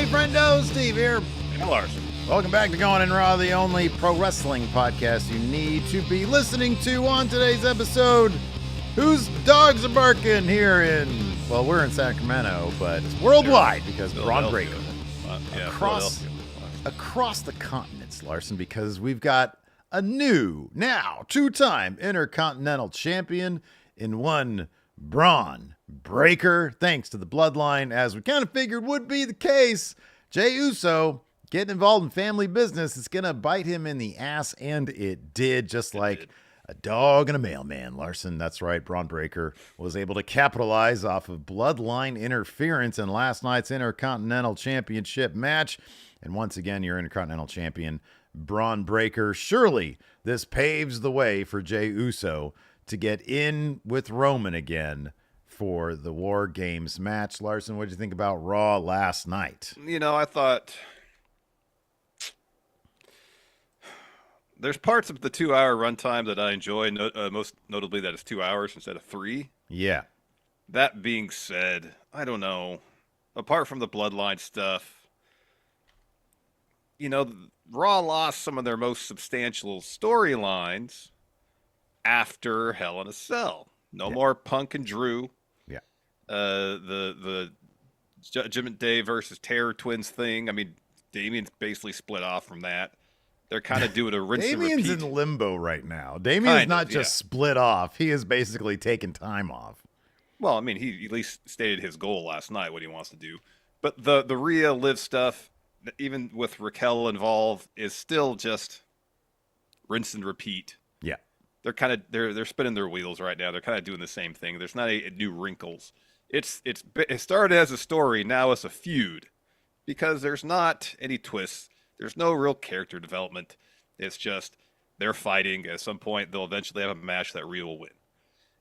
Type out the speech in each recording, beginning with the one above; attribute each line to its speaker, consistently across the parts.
Speaker 1: Friendo, Steve here.
Speaker 2: And Larson.
Speaker 1: Welcome back to Going in Raw, the only pro wrestling podcast you need to be listening to. On today's episode, whose dogs are barking here in, well, we're in Sacramento, but it's worldwide because BRON BREAKKER. Across the continents, Larson, because we've got a new, now, two-time Intercontinental Champion in one BRON BREAKKER, thanks to the Bloodline, as we kind of figured would be the case. Jey Uso getting involved in family business is going to bite him in the ass, and it did, just like a dog and a mailman, Larson. That's right, BRON BREAKKER was able to capitalize off of Bloodline interference in last night's Intercontinental Championship match. And once again, your Intercontinental Champion, BRON BREAKKER. Surely this paves the way for Jey Uso to get in with Roman again for the War Games match. Larson, what did you think about Raw last night?
Speaker 2: You know, I thought there's parts of the 2-hour runtime that I enjoy, most notably that it's 2 hours instead of 3.
Speaker 1: Yeah.
Speaker 2: That being said, I don't know. Apart from the Bloodline stuff, you know, Raw lost some of their most substantial storylines after Hell in a Cell. No more Punk and Drew.
Speaker 1: Yeah.
Speaker 2: The Judgment Day versus Terror Twins thing. I mean, Damien's basically split off from that. They're kind of doing a rinse and repeat.
Speaker 1: Damien's in limbo right now. Damien's not just split off. He is basically taking time off.
Speaker 2: Well, I mean, he at least stated his goal last night, what he wants to do. But the Rhea Liv stuff, even with Raquel involved, is still just rinse and repeat.
Speaker 1: Yeah.
Speaker 2: They're kind of they're spinning their wheels right now. They're kind of doing the same thing. There's not a new wrinkles. It started as a story, now it's a feud, because there's not any twists. There's no real character development. It's just they're fighting. At some point, they'll eventually have a match that Rhea will win.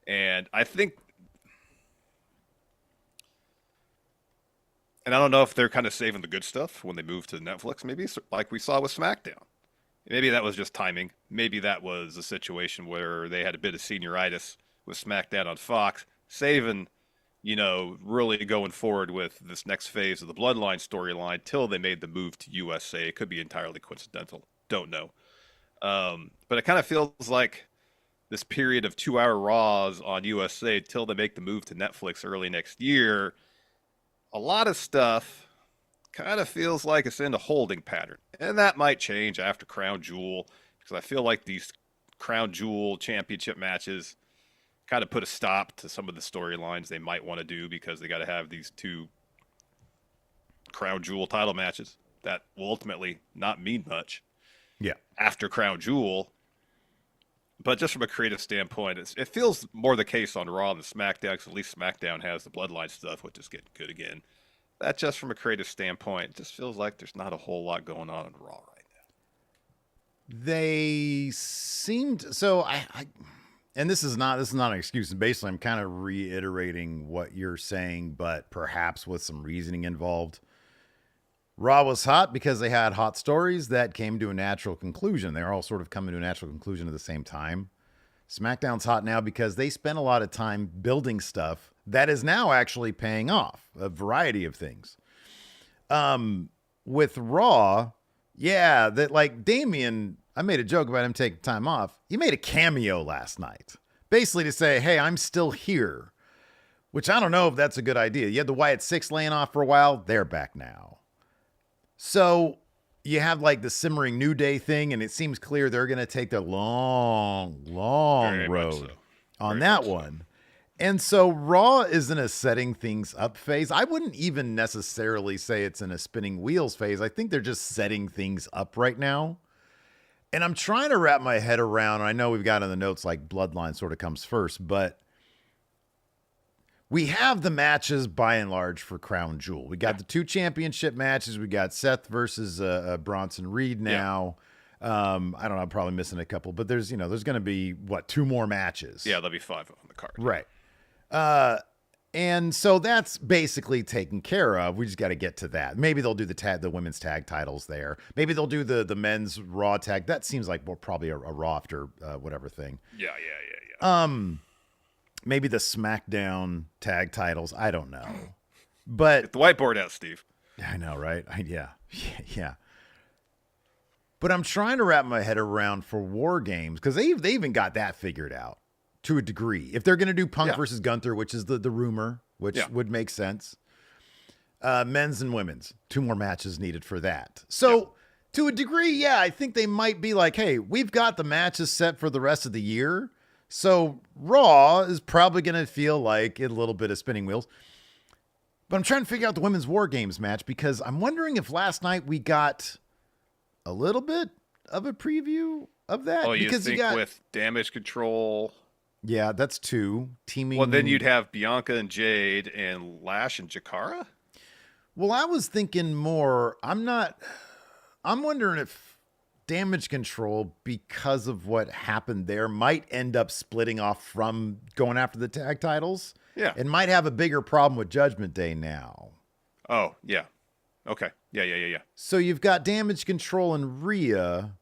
Speaker 2: And I think, and I don't know if they're kind of saving the good stuff when they move to Netflix, maybe like we saw with SmackDown. Maybe that was just timing. Maybe that was a situation where they had a bit of senioritis with SmackDown on Fox, saving, you know, really going forward with this next phase of the Bloodline storyline till they made the move to USA. It could be entirely coincidental. Don't know. But it kind of feels like this period of 2-hour Raws on USA till they make the move to Netflix early next year, a lot of stuff kind of feels like it's in a holding pattern. And that might change after Crown Jewel, because I feel like these Crown Jewel championship matches kind of put a stop to some of the storylines they might want to do, because they got to have these 2 Crown Jewel title matches that will ultimately not mean much after Crown Jewel. But just from a creative standpoint, it feels more the case on Raw than SmackDown, because at least SmackDown has the Bloodline stuff, which is getting good again. That just from a creative standpoint, it just feels like there's not a whole lot going on in Raw right now.
Speaker 1: They seemed so. And this is not an excuse. Basically, I'm kind of reiterating what you're saying, but perhaps with some reasoning involved. Raw was hot because they had hot stories that came to a natural conclusion. They're all sort of coming to a natural conclusion at the same time. SmackDown's hot now because they spent a lot of time building stuff that is now actually paying off, a variety of things. With Raw, that like Damien, I made a joke about him taking time off. He made a cameo last night, basically to say, hey, I'm still here, which I don't know if that's a good idea. You had the Wyatt 6 laying off for a while. They're back now. So you have like the simmering New Day thing, and it seems clear they're going to take the long road on that one. And so Raw is in a setting things up phase. I wouldn't even necessarily say it's in a spinning wheels phase. I think they're just setting things up right now. And I'm trying to wrap my head around, I know we've got in the notes like Bloodline sort of comes first, but we have the matches by and large for Crown Jewel. We got the 2 championship matches. We got Seth versus Bronson Reed now. I don't know, I'm probably missing a couple, but there's going to be 2 more matches.
Speaker 2: Yeah, there'll be 5 on the card.
Speaker 1: Right. And so that's basically taken care of. We just got to get to that. Maybe they'll do the women's tag titles there. Maybe they'll do the men's Raw tag. That seems like probably a Raw after whatever thing.
Speaker 2: Yeah.
Speaker 1: Maybe the SmackDown tag titles. I don't know. But
Speaker 2: get the whiteboard out, Steve.
Speaker 1: I know, right? Yeah. But I'm trying to wrap my head around for War Games because they even got that figured out to a degree. If they're going to do Punk versus Gunther, which is the rumor, which would make sense. Men's and women's, 2 more matches needed for that. So to a degree, I think they might be like, hey, we've got the matches set for the rest of the year. So Raw is probably going to feel like a little bit of spinning wheels. But I'm trying to figure out the women's War Games match because I'm wondering if last night we got a little bit of a preview of that.
Speaker 2: Oh,
Speaker 1: because
Speaker 2: think with Damage Control?
Speaker 1: Yeah, that's 2 teaming.
Speaker 2: Well, then you'd have Bianca and Jade and Lash and Jakara.
Speaker 1: Well, I was thinking more. I'm wondering if Damage Control, because of what happened there, might end up splitting off from going after the tag titles.
Speaker 2: Yeah.
Speaker 1: And might have a bigger problem with Judgment Day now.
Speaker 2: Oh, yeah. Okay. Yeah.
Speaker 1: So you've got Damage Control and Rhea.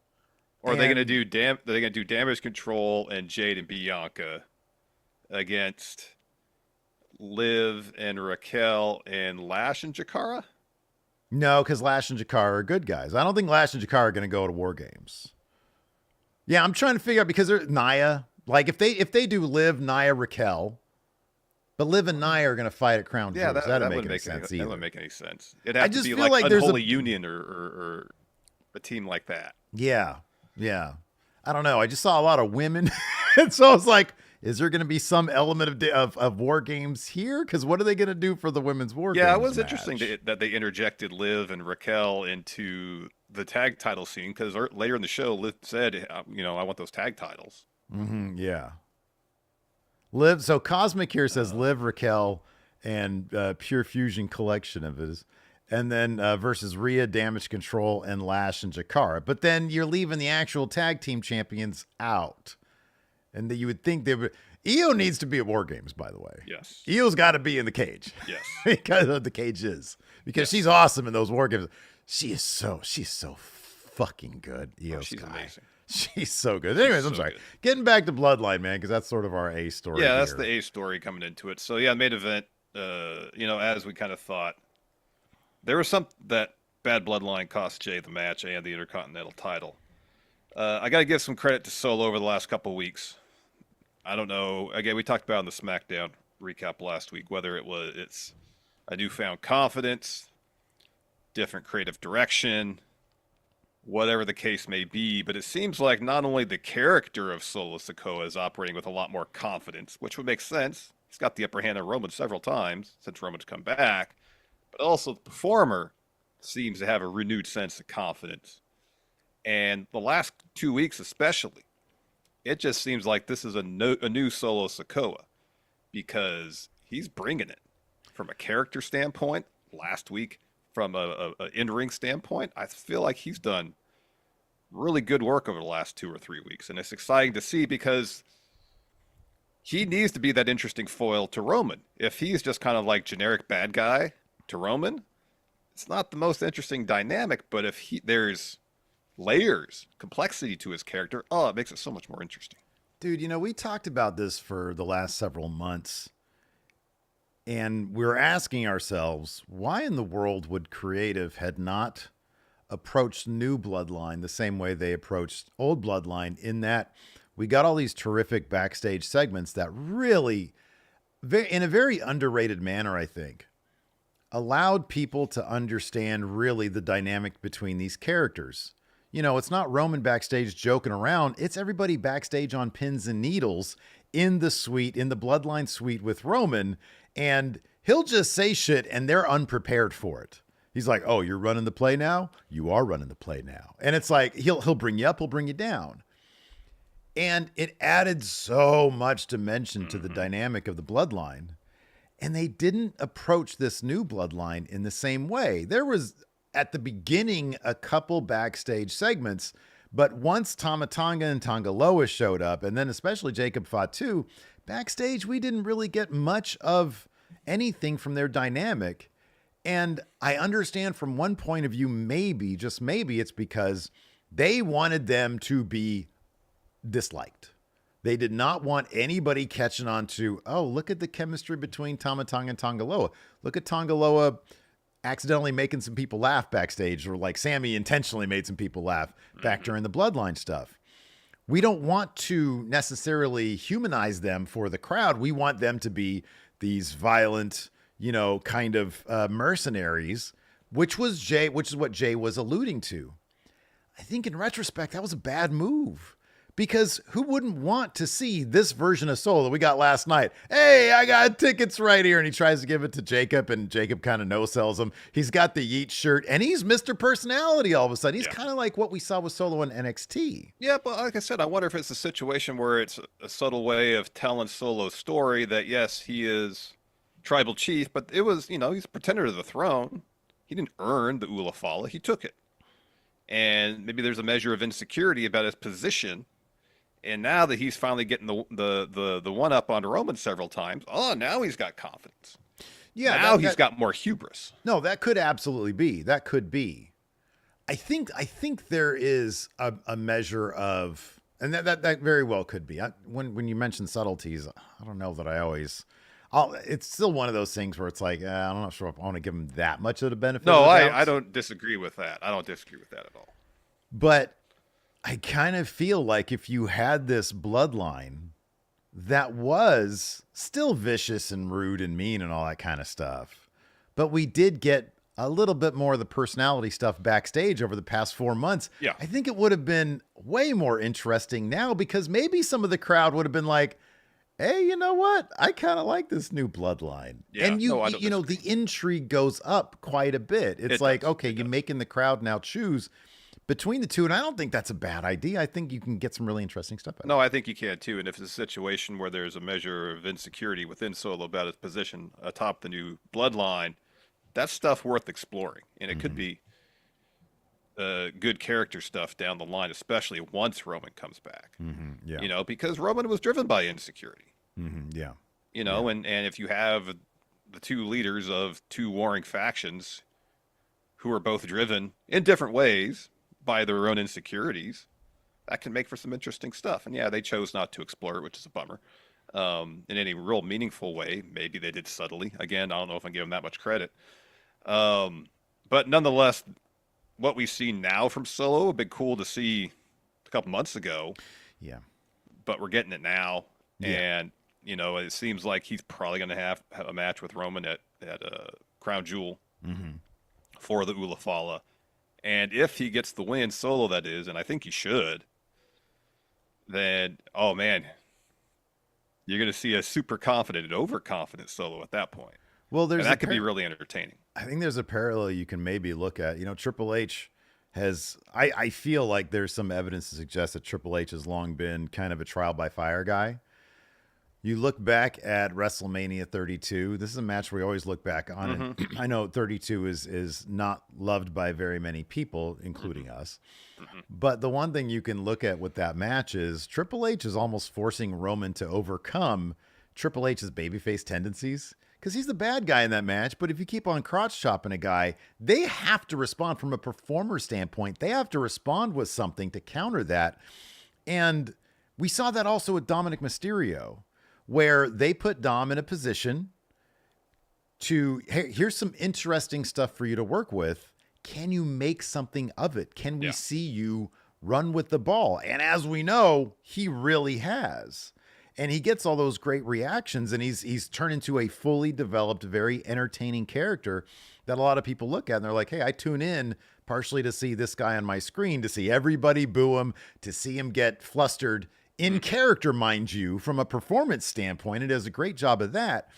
Speaker 2: Or are they going to do Damage Control and Jade and Bianca against Liv and Raquel and Lash and Jakara?
Speaker 1: No, because Lash and Jakara are good guys. I don't think Lash and Jakara are going to go to War Games. Yeah, I'm trying to figure out because they're Nia. Like if they do Liv, Nia, Raquel, but Liv and Nia are going to fight at Crown Jewels. That doesn't make any sense either.
Speaker 2: That wouldn't make any sense. It'd have to be like Unholy Union or a team like that.
Speaker 1: Yeah. I don't know. I just saw a lot of women. And so I was like, is there going to be some element of War Games here? Because what are they going to do for the women's War Games?
Speaker 2: Yeah, it was
Speaker 1: match?
Speaker 2: interesting that they interjected Liv and Raquel into the tag title scene because later in the show, Liv said, I want those tag titles.
Speaker 1: Mm-hmm, yeah. Liv. So Cosmic here says Liv, Raquel, and Pure Fusion collection of his. And then versus Rhea, Damage Control, and Lash and Jakara. But then you're leaving the actual tag team champions out. And you would think they would. Io needs to be at War Games, by the way.
Speaker 2: Yes.
Speaker 1: Io's got to be in the cage.
Speaker 2: Yes.
Speaker 1: Because the cage is. Because she's awesome in those War Games. She's so fucking good. Io's
Speaker 2: she's amazing.
Speaker 1: She's so good. Anyways, I'm sorry. Good. Getting back to Bloodline, man, because that's sort of our A story.
Speaker 2: Yeah, that's the A story coming into it. So, main event, as we kind of thought, there was some that bad Bloodline cost Jey the match and the Intercontinental title. I got to give some credit to Solo over the last couple of weeks. I don't know. Again, we talked about in the SmackDown recap last week, whether it's a newfound confidence, different creative direction, whatever the case may be. But it seems like not only the character of Solo Sikoa is operating with a lot more confidence, which would make sense. He's got the upper hand on Roman several times since Roman's come back. But also the performer seems to have a renewed sense of confidence. And the last 2 weeks especially, it just seems like this is a new Solo Sikoa because he's bringing it from a character standpoint. Last week, from a in-ring standpoint, I feel like he's done really good work over the last 2 or 3 weeks. And it's exciting to see because he needs to be that interesting foil to Roman. If he's just kind of like generic bad guy to Roman, it's not the most interesting dynamic, but if there's layers, complexity to his character, it makes it so much more interesting.
Speaker 1: Dude, we talked about this for the last several months, and we're asking ourselves, why in the world would creative had not approached new Bloodline the same way they approached old Bloodline, in that we got all these terrific backstage segments that really, in a very underrated manner, I think, allowed people to understand really the dynamic between these characters. It's not Roman backstage joking around. It's everybody backstage on pins and needles in the suite, in the Bloodline suite with Roman. And he'll just say shit and they're unprepared for it. He's like, oh, you're running the play now? You are running the play now. And it's like, he'll bring you up, he'll bring you down. And it added so much dimension to the dynamic of the Bloodline. And they didn't approach this new Bloodline in the same way. There was, at the beginning, a couple backstage segments, but once Tama Tonga and Tonga Loa showed up, and then especially Jacob Fatu, backstage, we didn't really get much of anything from their dynamic. And I understand from one point of view, maybe, just maybe, it's because they wanted them to be disliked. They did not want anybody catching on to, oh, look at the chemistry between Tama Tonga and Tonga Loa. Look at Tonga Loa accidentally making some people laugh backstage, or like Sammy intentionally made some people laugh back during the Bloodline stuff. We don't want to necessarily humanize them for the crowd. We want them to be these violent, kind of mercenaries, which is what Jey was alluding to. I think in retrospect, that was a bad move, because who wouldn't want to see this version of Solo we got last night? Hey, I got tickets right here. And he tries to give it to Jacob, and Jacob kind of no-sells him. He's got the Yeet shirt, and he's Mr. Personality all of a sudden. He's kind of like what we saw with Solo in NXT.
Speaker 2: Yeah, but like I said, I wonder if it's a situation where it's a subtle way of telling Solo's story that, yes, he is tribal chief, but it was, he's a pretender to the throne. He didn't earn the Ulafala. He took it. And maybe there's a measure of insecurity about his position. And now that he's finally getting the one up on Roman several times, now he's got confidence. Yeah, now he's got more hubris.
Speaker 1: No, that could absolutely be. That could be. I think there is a measure of, and that very well could be. When you mention subtleties, I don't know that I always. It's still one of those things where it's like, I'm not sure if I want to give him that much of the benefit.
Speaker 2: No,
Speaker 1: of the doubt.
Speaker 2: I don't disagree with that. I don't disagree with that at all.
Speaker 1: But I kind of feel like if you had this bloodline that was still vicious and rude and mean and all that kind of stuff, but we did get a little bit more of the personality stuff backstage over the past 4 months.
Speaker 2: Yeah.
Speaker 1: I think it would have been way more interesting now, because maybe some of the crowd would have been like, hey, you know what? I kind of like this new bloodline.
Speaker 2: Yeah,
Speaker 1: and the intrigue goes up quite a bit. It's like, okay, you're making the crowd now choose between the two. And I don't think that's a bad idea. I think you can get some really interesting stuff out of it.
Speaker 2: No, I think you can too. And if it's a situation where there's a measure of insecurity within Solo about his position atop the new bloodline, that's stuff worth exploring. And it could be good character stuff down the line, especially once Roman comes back.
Speaker 1: Yeah.
Speaker 2: Because Roman was driven by insecurity.
Speaker 1: Yeah.
Speaker 2: And if you have the two leaders of two warring factions who are both driven in different ways by their own insecurities, that can make for some interesting stuff. And yeah, they chose not to explore it, which is a bummer. In any real meaningful way. Maybe they did subtly. Again, I don't know if I give them that much credit. But nonetheless, what we see now from Solo would be cool to see a couple months ago.
Speaker 1: Yeah.
Speaker 2: But we're getting it now.
Speaker 1: Yeah.
Speaker 2: And, it seems like he's probably going to have a match with Roman at Crown Jewel for the Ulafala. And if he gets the win, Solo that is, and I think he should, then, oh man, you're going to see a super confident and overconfident Solo at that point.
Speaker 1: Well,
Speaker 2: that could be really entertaining.
Speaker 1: I think there's a parallel you can maybe look at. Triple H has, I feel like there's some evidence to suggest that Triple H has long been kind of a trial by fire guy. You look back at WrestleMania 32. This is a match we always look back on. And I know 32 is not loved by very many people, including us. But the one thing you can look at with that match is Triple H is almost forcing Roman to overcome Triple H's babyface tendencies, because he's the bad guy in that match. But if you keep on crotch chopping a guy, they have to respond from a performer standpoint. They have to respond with something to counter that. And we saw that also with Dominic Mysterio, where they put Dom in a position to, hey, here's some interesting stuff for you to work with. Can you make something of it? Can we see you run with the ball? And as we know, he really has. And he gets all those great reactions, and he's turned into a fully developed, very entertaining character that a lot of people look at and they're like, hey, I tune in partially to see this guy on my screen, to see everybody boo him, to see him get flustered in character, mind you, from a performance standpoint. It does a great job of that.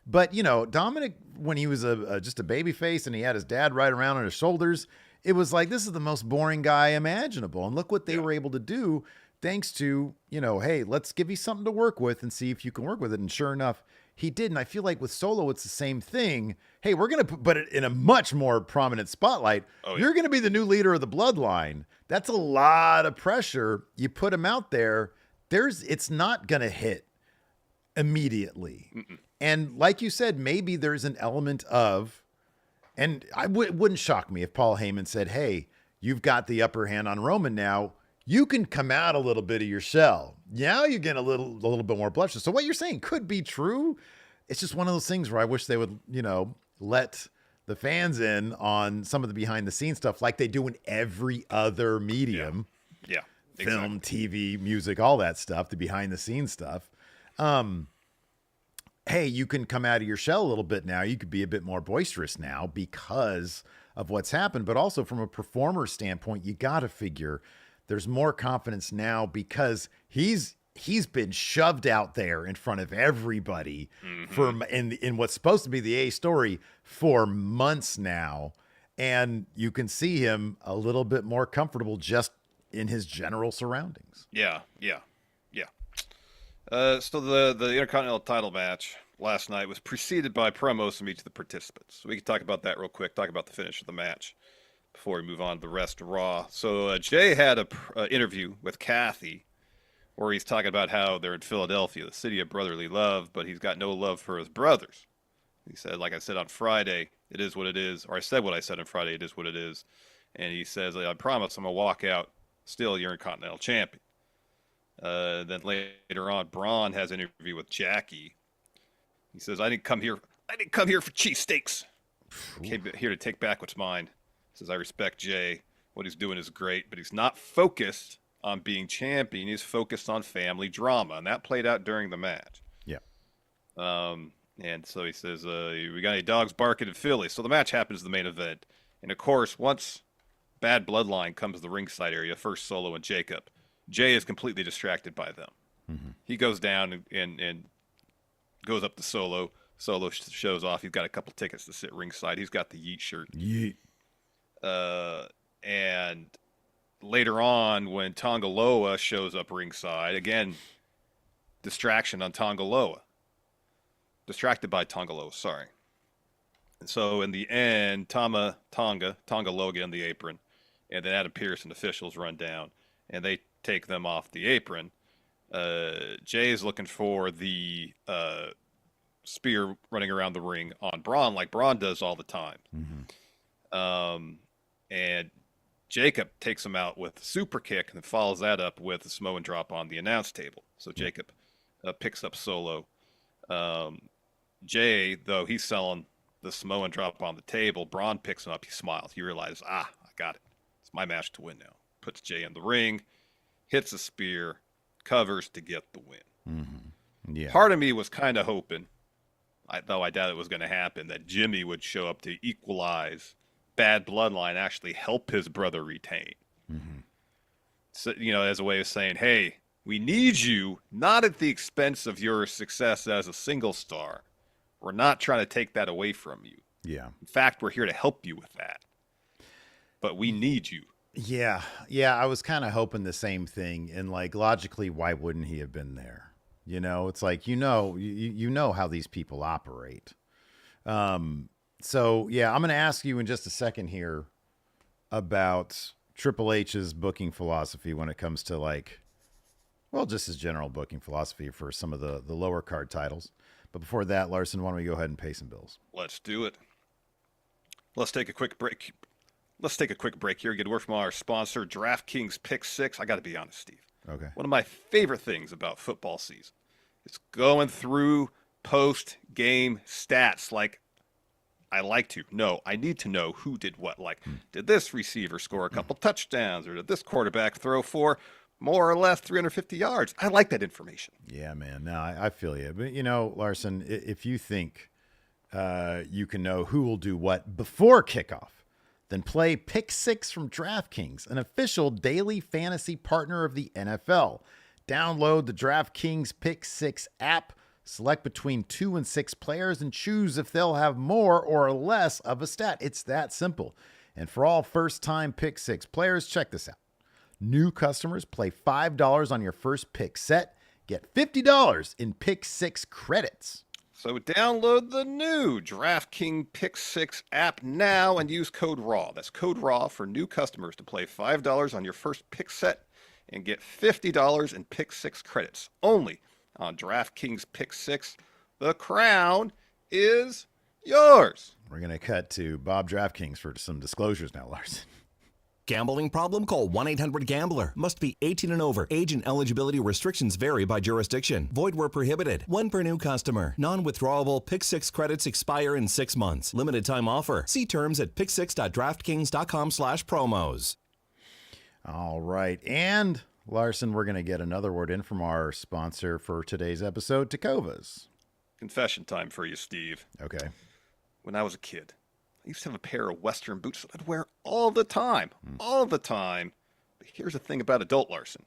Speaker 1: But, Dominic, when he was just a baby face and he had his dad right around on his shoulders, it was like, this is the most boring guy imaginable. And look what they were able to do thanks to, hey, let's give you something to work with and see if you can work with it. And sure enough, he did. And I feel like with Solo, it's the same thing. Hey, we're going to put it in a much more prominent spotlight. Oh, yeah. You're going to be the new leader of the bloodline. That's a lot of pressure. You put him out there. It's not going to hit immediately. And like you said, maybe there's an element of, and it wouldn't shock me if Paul Heyman said, hey, you've got the upper hand on Roman now. You can come out a little bit of your shell. Now you're getting a little bit more blushes. So what you're saying could be true. It's just one of those things where I wish they would, let the fans in on some of the behind the scenes stuff like they do in every other medium.
Speaker 2: Yeah.
Speaker 1: Film,
Speaker 2: Exactly.
Speaker 1: TV, music, all that stuff, the behind the scenes stuff. Hey, you can come out of your shell a little bit now. You could be a bit more boisterous now because of what's happened. But also from a performer standpoint, you got to figure there's more confidence now because he's been shoved out there in front of everybody for in what's supposed to be the A story for months now. And you can see him a little bit more comfortable just in his general surroundings.
Speaker 2: Yeah. So the Intercontinental title match last night was preceded by promos from each of the participants. So we can talk about that real quick, talk about the finish of the match before we move on to the rest of Raw. So Jey had a interview with Kathy where he's talking about how they're in Philadelphia, the city of brotherly love, but he's got no love for his brothers. He said, like I said on Friday, it is what it is. Or I said what I said on Friday, it is what it is. And he says, I promise I'm going to walk out still your Intercontinental champion. Then later on, Braun has an interview with Jackie. He says, I didn't come here for cheesesteaks. Came here to take back what's mine. He says, I respect Jey. What he's doing is great, but he's not focused on being champion. He's focused on family drama, and that played out during the match.
Speaker 1: Yeah.
Speaker 2: And so he says, we got any dogs barking in Philly? So the match happens, the main event. And, of course, once Bad Bloodline comes to the ringside area, first Solo and Jacob, Jey is completely distracted by them. Mm-hmm. He goes down and goes up to Solo. Solo shows off. He's got a couple tickets to sit ringside. He's got the Yeet shirt.
Speaker 1: Yeet.
Speaker 2: And later on, when Tongaloa shows up ringside, again, distraction on Tongaloa. Distracted by Tongaloa, sorry. And so in the end, Tonga Logan on the apron, and then Adam Pearce and officials run down, and they take them off the apron. Jey is looking for the spear running around the ring on Braun, like Braun does all the time. Mm-hmm. And Jacob takes him out with a super kick and follows that up with a Samoan drop on the announce table. So Jacob picks up Solo. Jey, though, he's selling the Samoan drop on the table. Braun picks him up. He smiles. He realizes, I got it. It's my match to win now. Puts Jey in the ring, hits a spear, covers to get the win.
Speaker 1: Mm-hmm. Yeah.
Speaker 2: Part of me was kind of hoping, though I doubt it was going to happen, that Jimmy would show up to equalize Bad Bloodline, actually help his brother retain. Mm-hmm. So, as a way of saying, hey, we need you, not at the expense of your success as a single star. We're not trying to take that away from you.
Speaker 1: Yeah.
Speaker 2: In fact, we're here to help you with that. But we need you.
Speaker 1: Yeah. I was kind of hoping the same thing. And like logically, why wouldn't he have been there? It's like you know how these people operate. So yeah, I'm going to ask you in just a second here about Triple H's booking philosophy when it comes to just his general booking philosophy for some of the lower card titles. But before that, Larson, why don't we go ahead and pay some bills?
Speaker 2: Let's do it. Let's take a quick break. Here. Get a word from our sponsor, DraftKings Pick 6. I got to be honest, Steve.
Speaker 1: Okay.
Speaker 2: One of my favorite things about football season is going through post-game stats. I need to know who did what. Did this receiver score a couple touchdowns, or did this quarterback throw for more or less 350 yards? I like that information.
Speaker 1: Yeah, man. No, I feel you. But, Larson, if you think you can know who will do what before kickoff, then play Pick 6 from DraftKings, an official daily fantasy partner of the NFL. Download the DraftKings Pick 6 app, select between 2 and 6 players, and choose if they'll have more or less of a stat. It's that simple. And for all first-time Pick 6 players, check this out. New customers play $5 on your first pick set. Get $50 in Pick 6 credits.
Speaker 2: So download the new DraftKings Pick 6 app now and use code RAW. That's code RAW for new customers to play $5 on your first pick set and get $50 in Pick 6 credits. Only on DraftKings Pick 6. The crown is yours.
Speaker 1: We're going to cut to Bob DraftKings for some disclosures now, Larson.
Speaker 3: Gambling problem? Call 1-800-GAMBLER. Must be 18 and over. Age and eligibility restrictions vary by jurisdiction. Void where prohibited. One per new customer. Non-withdrawable Pick6 credits expire in 6 months. Limited time offer. See terms at pick6.draftkings.com/promos.
Speaker 1: All right. And Larson, we're going to get another word in from our sponsor for today's episode, Tecovas.
Speaker 2: Confession time for you, Steve.
Speaker 1: Okay.
Speaker 2: When I was a kid, I used to have a pair of Western boots that I'd wear all the time. All the time. But here's the thing about adult Larson.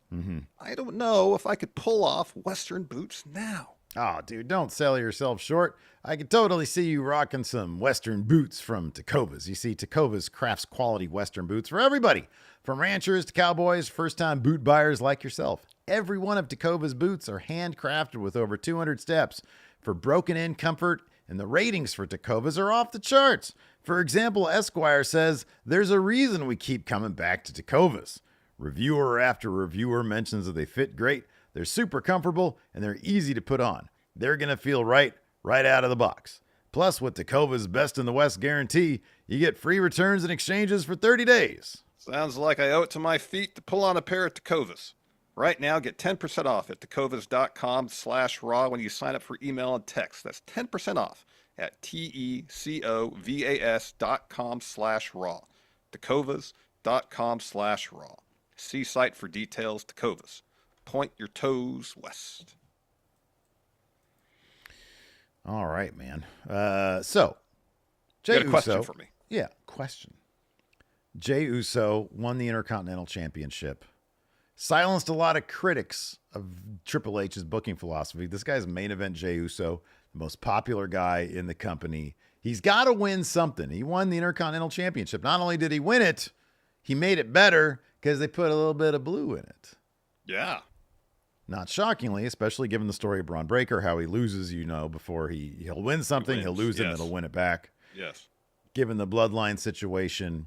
Speaker 2: I don't know if I could pull off Western boots now.
Speaker 1: Oh, dude, don't sell yourself short. I can totally see you rocking some Western boots from Tecovas. You see, Tecovas crafts quality Western boots for everybody, from ranchers to cowboys, first-time boot buyers like yourself. Every one of Tecovas boots are handcrafted with over 200 steps for broken-in comfort, and the ratings for Tecovas are off the charts. For example, Esquire says, there's a reason we keep coming back to Tecovas. Reviewer after reviewer mentions that they fit great, they're super comfortable, and they're easy to put on. They're going to feel right out of the box. Plus, with Tecovas Best in the West guarantee, you get free returns and exchanges for 30 days.
Speaker 2: Sounds like I owe it to my feet to pull on a pair of Tecovas. Right now, get 10% off at tecovas.com/raw when you sign up for email and text. That's 10% off at tecovas.com/raw. tecovas.com/raw. See site for details. Tecovas. Point your toes west.
Speaker 1: All right, man. So, Jey
Speaker 2: You got a question
Speaker 1: Uso,
Speaker 2: for me?
Speaker 1: Yeah, question. Jey Uso won the Intercontinental Championship. Silenced a lot of critics of Triple H's booking philosophy. This guy's main event Jey Uso, the most popular guy in the company. He's got to win something. He won the Intercontinental Championship. Not only did he win it, he made it better because they put a little bit of blue in it.
Speaker 2: Yeah.
Speaker 1: Not shockingly, especially given the story of Braun Breaker, how he loses, before he'll win something, he'll lose it, and he'll win it back.
Speaker 2: Yes.
Speaker 1: Given the Bloodline situation,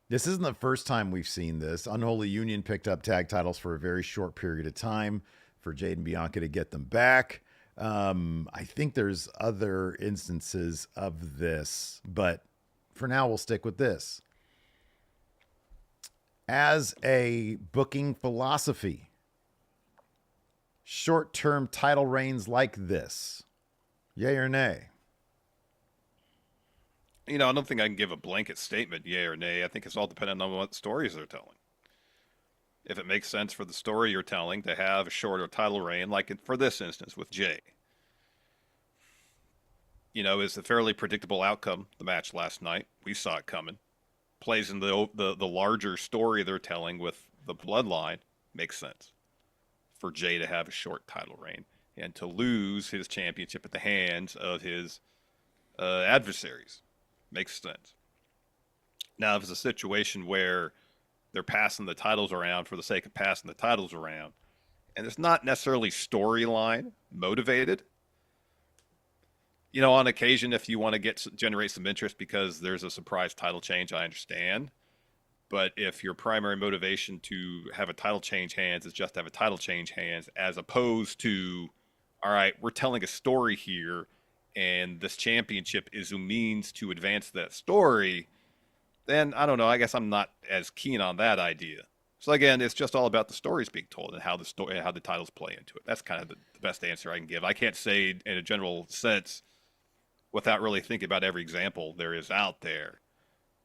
Speaker 1: this isn't the first time we've seen this. Unholy Union picked up tag titles for a very short period of time for Jade and Bianca to get them back. I think there's other instances of this, but for now, we'll stick with this. As a booking philosophy, short-term title reigns like this, yay or nay?
Speaker 2: I don't think I can give a blanket statement, yay or nay. I think it's all dependent on what stories they're telling. If it makes sense for the story you're telling to have a shorter title reign, like for this instance with Jey. Is a fairly predictable outcome, the match last night. We saw it coming. Plays in the larger story they're telling with the Bloodline. Makes sense for Jey to have a short title reign and to lose his championship at the hands of his adversaries. Makes sense. Now, if it's a situation where they're passing the titles around for the sake of passing the titles around, and it's not necessarily storyline motivated, on occasion, if you want to generate some interest because there's a surprise title change, I understand. But if your primary motivation to have a title change hands is just to have a title change hands, as opposed to, all right, we're telling a story here, and this championship is a means to advance that story, then I don't know. I guess I'm not as keen on that idea. So again, it's just all about the stories being told and how the titles play into it. That's kind of the best answer I can give. I can't say in a general sense, without really thinking about every example there is out there,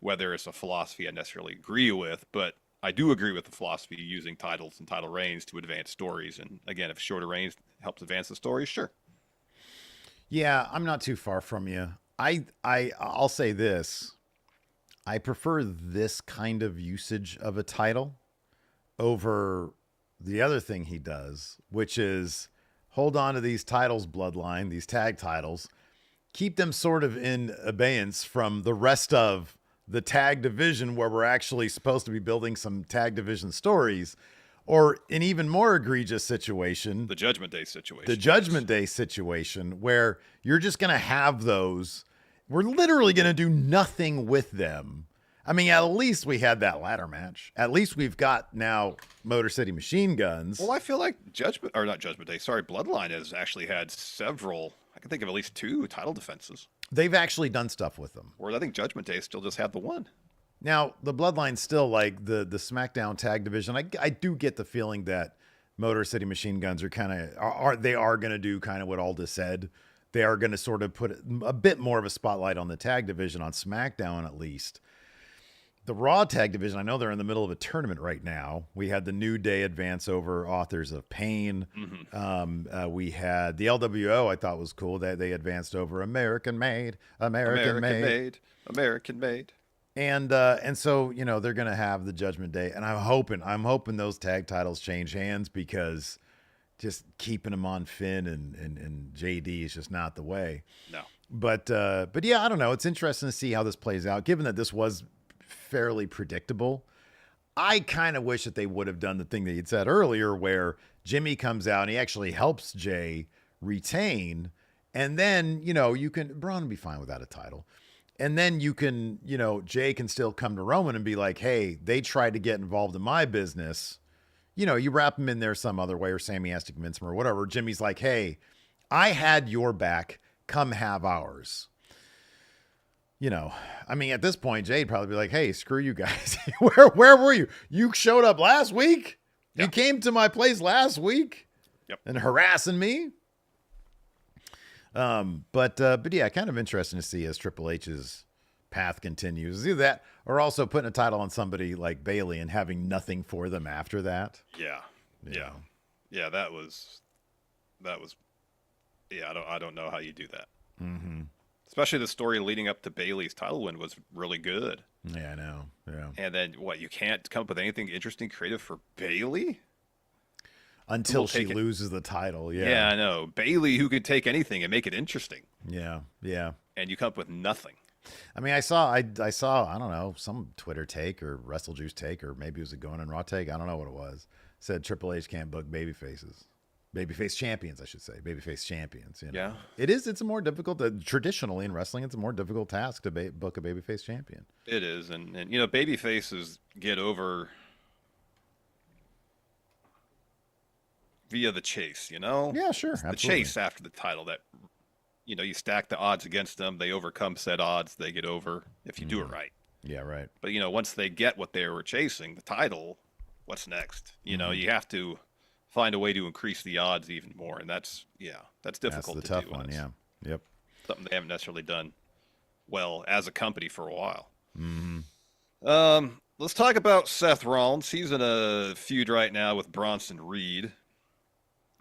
Speaker 2: whether it's a philosophy I necessarily agree with, but I do agree with the philosophy using titles and title reigns to advance stories. And again, if shorter reigns helps advance the story, sure.
Speaker 1: Yeah, I'm not too far from you. I'll say this. I prefer this kind of usage of a title over the other thing he does, which is hold on to these titles, Bloodline, these tag titles, keep them sort of in abeyance from the rest of the tag division where we're actually supposed to be building some tag division stories, or an even more egregious situation,
Speaker 2: the Judgment Day situation.
Speaker 1: The Judgment Day situation where you're just going to have those. We're literally going to do nothing with them. I mean, at least we had that ladder match. At least we've got now Motor City Machine Guns.
Speaker 2: Well, I feel like Bloodline has actually had several, I can think of at least 2 title defenses.
Speaker 1: They've actually done stuff with them.
Speaker 2: Whereas I think Judgment Day still just had the one.
Speaker 1: Now, the Bloodline's still like the SmackDown tag division. I do get the feeling that Motor City Machine Guns are kind of they are going to do kind of what Aldis said. They are going to sort of put a bit more of a spotlight on the tag division on SmackDown, at least. The Raw tag division, I know they're in the middle of a tournament right now. We had the New Day advance over Authors of Pain.
Speaker 2: Mm-hmm.
Speaker 1: We had the LWO, I thought was cool. They advanced over American Made.
Speaker 2: American made.
Speaker 1: And so, you know, they're going to have the Judgment Day. And I'm hoping those tag titles change hands, because just keeping them on Finn and JD is just not the way.
Speaker 2: No.
Speaker 1: But yeah, I don't know. It's interesting to see how this plays out, given that this was fairly predictable. I kind of wish that they would have done the thing that you'd said earlier, where Jimmy comes out and he actually helps Jey retain. And then, you know, Braun would be fine without a title. And then you can, you know, Jey can still come to Roman and be like, hey, they tried to get involved in my business. You know, you wrap him in there some other way, or Sammy has to convince him or whatever. Jimmy's like, hey, I had your back. Come have ours. You know, I mean, at this point, Jey'd probably be like, hey, screw you guys. Where were you? You showed up last week?
Speaker 2: Yeah.
Speaker 1: You came to my place last week?
Speaker 2: Yep.
Speaker 1: And harassing me? But yeah, kind of interesting to see as Triple H's path continues. Either that, or also putting a title on somebody like Bayley and having nothing for them after that.
Speaker 2: Yeah. That was. Yeah, I don't know how you do that.
Speaker 1: Mm-hmm.
Speaker 2: Especially the story leading up to Bayley's title win was really good.
Speaker 1: Yeah, I know. Yeah.
Speaker 2: And then you can't come up with anything interesting, creative for Bayley
Speaker 1: until she loses the title. Yeah.
Speaker 2: Yeah, I know. Bayley, who could take anything and make it interesting.
Speaker 1: Yeah.
Speaker 2: And you come up with nothing.
Speaker 1: I mean, I saw, I don't know, some Twitter take or Wrestle Juice take, or maybe it was a Going in Raw take. I don't know what it was. Said Triple H can't book babyfaces. Babyface champions, I should say. Babyface champions. You know?
Speaker 2: Yeah.
Speaker 1: It's a more difficult, traditionally in wrestling, it's a more difficult task to book a babyface champion.
Speaker 2: It is. And you know, babyfaces get over via the chase, you know?
Speaker 1: Yeah, sure.
Speaker 2: It's
Speaker 1: absolutely.
Speaker 2: the chase after the title that, you know, you stack the odds against them. They overcome said odds. They get over if you do it right.
Speaker 1: Yeah, right.
Speaker 2: But, you know, once they get what they were chasing, the title, what's next? You know, you have to find a way to increase the odds even more. And that's difficult
Speaker 1: That's
Speaker 2: to
Speaker 1: the
Speaker 2: do.
Speaker 1: tough one, yeah. Yep.
Speaker 2: Something they haven't necessarily done well as a company for a while.
Speaker 1: Mm-hmm.
Speaker 2: Let's talk about Seth Rollins. He's in a feud right now with Bronson Reed.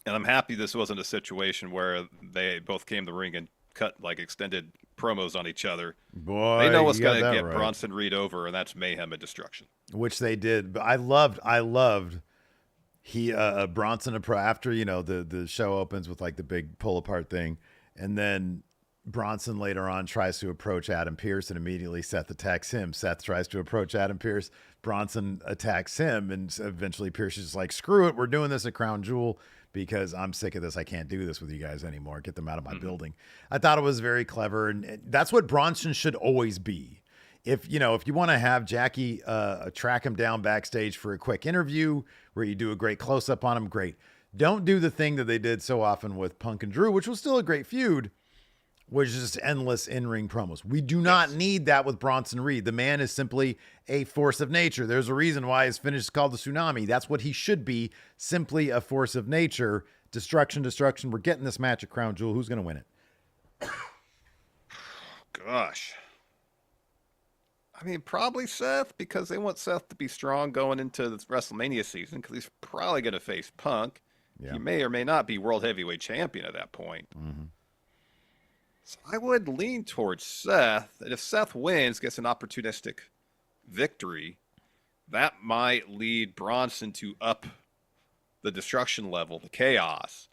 Speaker 2: And I'm happy this wasn't a situation where they both came to the ring and cut like extended promos on each other.
Speaker 1: Boy,
Speaker 2: they know what's
Speaker 1: going to
Speaker 2: get Bronson Reed over, and that's mayhem and destruction.
Speaker 1: Which they did. But I loved Bronson after, you know, the show opens with like the big pull apart thing, and then Bronson later on tries to approach Adam Pearce, and immediately Seth attacks him. Seth tries to approach Adam Pearce. Bronson attacks him, and eventually Pearce is just like, screw it, we're doing this at Crown Jewel because I'm sick of this. I can't do this with you guys anymore. Get them out of my building. I thought it was very clever, and that's what Bronson should always be. If you want to have Jackie track him down backstage for a quick interview where you do a great close up on him, great. Don't do the thing that they did so often with Punk and Drew, which was still a great feud, which is just endless in-ring promos. We do not need that with Bronson Reed. The man is simply a force of nature. There's a reason why his finish is called the Tsunami. That's what he should be, simply a force of nature. Destruction. We're getting this match at Crown Jewel. Who's going to win it?
Speaker 2: Gosh. I mean, probably Seth, because they want Seth to be strong going into the WrestleMania season, because he's probably going to face Punk.
Speaker 1: Yeah.
Speaker 2: He may or may not be World Heavyweight Champion at that point.
Speaker 1: Mm-hmm.
Speaker 2: So I would lean towards Seth. And if Seth wins, gets an opportunistic victory, that might lead Bronson to up the destruction level, the chaos.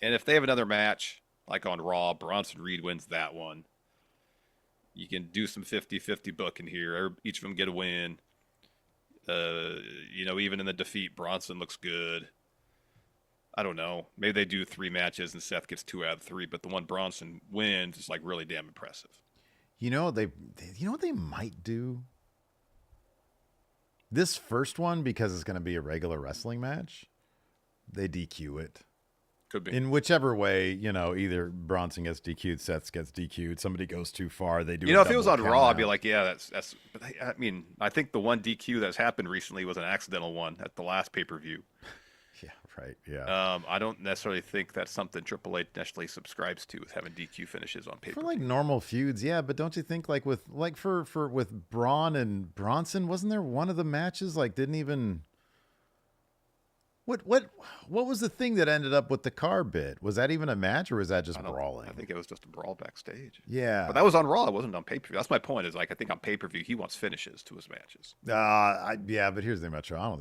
Speaker 2: And if they have another match, like on Raw, Bronson Reed wins that one. You can do some 50-50 booking here. Each of them get a win. Even in the defeat, Bronson looks good. I don't know. Maybe they do 3 matches and Seth gets 2 out of 3, but the one Bronson wins is like really damn impressive.
Speaker 1: You know what they might do? This first one, because it's going to be a regular wrestling match, they DQ it.
Speaker 2: Could be.
Speaker 1: In whichever way, either Bronson gets DQ'd, Seth gets DQ'd, somebody goes too far, they do.
Speaker 2: If it was on Raw, I'd be like, yeah, that's. But I mean, I think the one DQ that's happened recently was an accidental one at the last pay-per-view.
Speaker 1: Yeah, right. Yeah.
Speaker 2: I don't necessarily think that's something Triple H necessarily subscribes to, is having DQ finishes on pay-per-view.
Speaker 1: For like normal feuds, yeah, but don't you think with Braun and Bronson, wasn't there one of the matches didn't even. What was the thing that ended up with the car bit? Was that even a match, or was that just brawling?
Speaker 2: I think it was just a brawl backstage.
Speaker 1: Yeah,
Speaker 2: but that was on Raw. It wasn't on pay-per-view. That's my point. Is I think on pay-per-view he wants finishes to his matches.
Speaker 1: Yeah, but here's the thing about Joe. I don't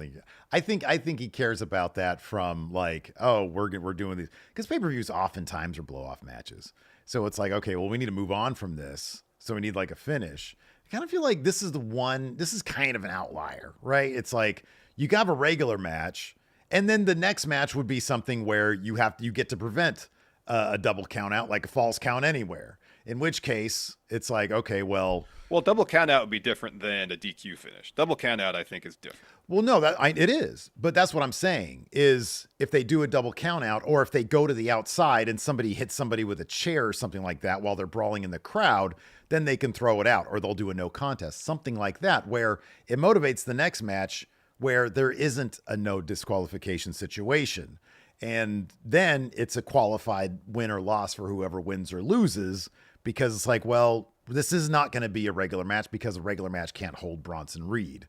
Speaker 1: think. I think he cares about that from we're doing these, because pay-per-views oftentimes are blow-off matches. So it's like, okay, well, we need to move on from this, so we need a finish. I kind of feel like this is the one. This is kind of an outlier, right? It's like you have a regular match. And then the next match would be something where you get to prevent a double count out, like a false count anywhere. In which case, it's like, okay, well,
Speaker 2: double count out would be different than a DQ finish. Double count out, I think, is different.
Speaker 1: Well, no, it is, but that's what I'm saying is if they do a double count out, or if they go to the outside and somebody hits somebody with a chair or something like that while they're brawling in the crowd, then they can throw it out, or they'll do a no contest, something like that, where it motivates the next match, where there isn't a no disqualification situation. And then it's a qualified win or loss for whoever wins or loses, because it's like, well, this is not going to be a regular match because a regular match can't hold Bronson Reed.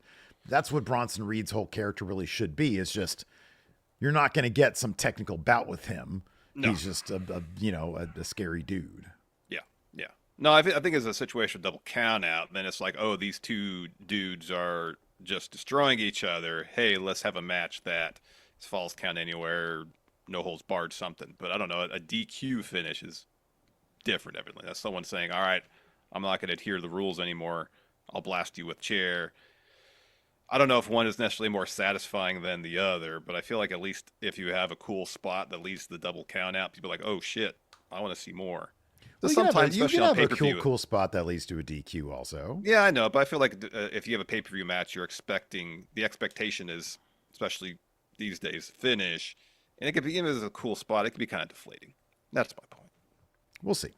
Speaker 1: That's what Bronson Reed's whole character really should be. Is just, you're not going to get some technical bout with him. No. He's just a scary dude.
Speaker 2: Yeah. No, I think it's a situation of double count out. Then it's like, oh, these two dudes are just destroying each other. Hey, let's have a match that is falls count anywhere, no holds barred, something. But I don't know, a DQ finish is different, evidently. That's someone saying, all right, I'm not going to adhere to the rules anymore. I'll blast you with chair. I don't know if one is necessarily more satisfying than the other, but I feel like at least if you have a cool spot that leads to the double count out, people are like, oh shit, I want to see more.
Speaker 1: Well, sometimes, you can have a cool spot that leads to a DQ also.
Speaker 2: Yeah, I know, but I feel like if you have a pay-per-view match, the expectation is, especially these days, finish. And it could be, even if it's a cool spot, it could be kind of deflating. That's my point.
Speaker 1: We'll see.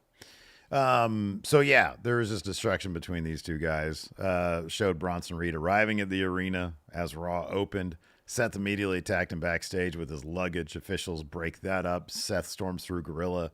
Speaker 1: So yeah, there was this distraction between these two guys. Showed Bronson Reed arriving at the arena as Raw opened. Seth immediately attacked him backstage with his luggage. Officials break that up. Seth storms through Gorilla.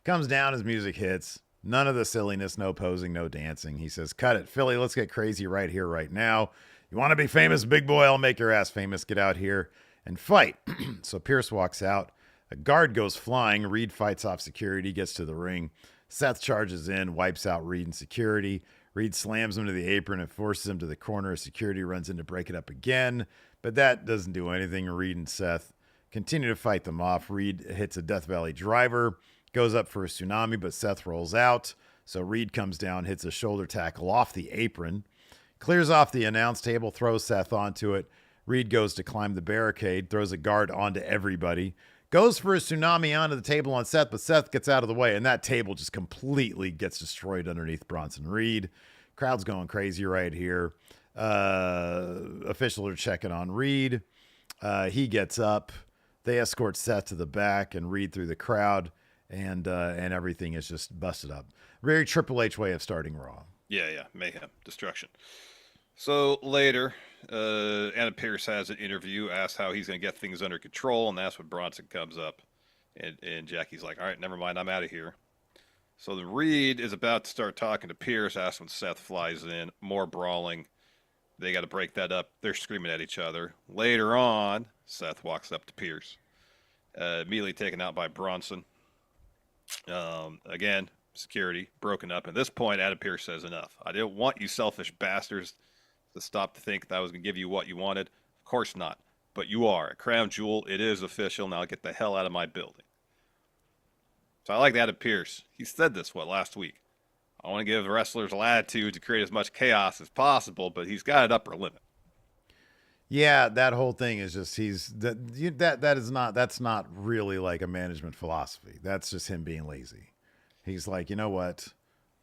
Speaker 1: Comes down, his music hits. None of the silliness, no posing, no dancing. He says, cut it, Philly, let's get crazy right here, right now. You want to be famous, big boy? I'll make your ass famous. Get out here and fight. So Pierce walks out. A guard goes flying. Reed fights off security, gets to the ring. Seth charges in, wipes out Reed and security. Reed slams him to the apron and forces him to the corner. Security runs in to break it up again, but that doesn't do anything. Reed and Seth continue to fight them off. Reed hits a Death Valley driver. Goes up for a tsunami, but Seth rolls out. So Reed comes down, hits a shoulder tackle off the apron, clears off the announce table, throws Seth onto it. Reed goes to climb the barricade, throws a guard onto everybody, goes for a tsunami onto the table on Seth, but Seth gets out of the way, and that table just completely gets destroyed underneath Bronson Reed. Crowd's going crazy right here. Officials are checking on Reed. He gets up. They escort Seth to the back and Reed through the crowd. And everything is just busted up. Very Triple H way of starting Raw.
Speaker 2: Yeah, mayhem, destruction. So later, Adam Pearce has an interview, asks how he's going to get things under control, and that's when Bronson comes up. And Jackie's like, all right, never mind, I'm out of here. So the Reed is about to start talking to Pearce. That's when Seth flies in. More brawling. They got to break that up. They're screaming at each other. Later on, Seth walks up to Pearce. Immediately taken out by Bronson. Again, security broken up. At this point, Adam Pearce says enough. I didn't want you selfish bastards to stop to think that I was going to give you what you wanted. Of course not. But you are. A crown jewel. It is official. Now get the hell out of my building. So I like Adam Pearce. He said this, last week? I want to give the wrestlers a latitude to create as much chaos as possible, but he's got an upper limit.
Speaker 1: Yeah, that whole thing is just that's not really like a management philosophy. That's just him being lazy. He's like, you know what?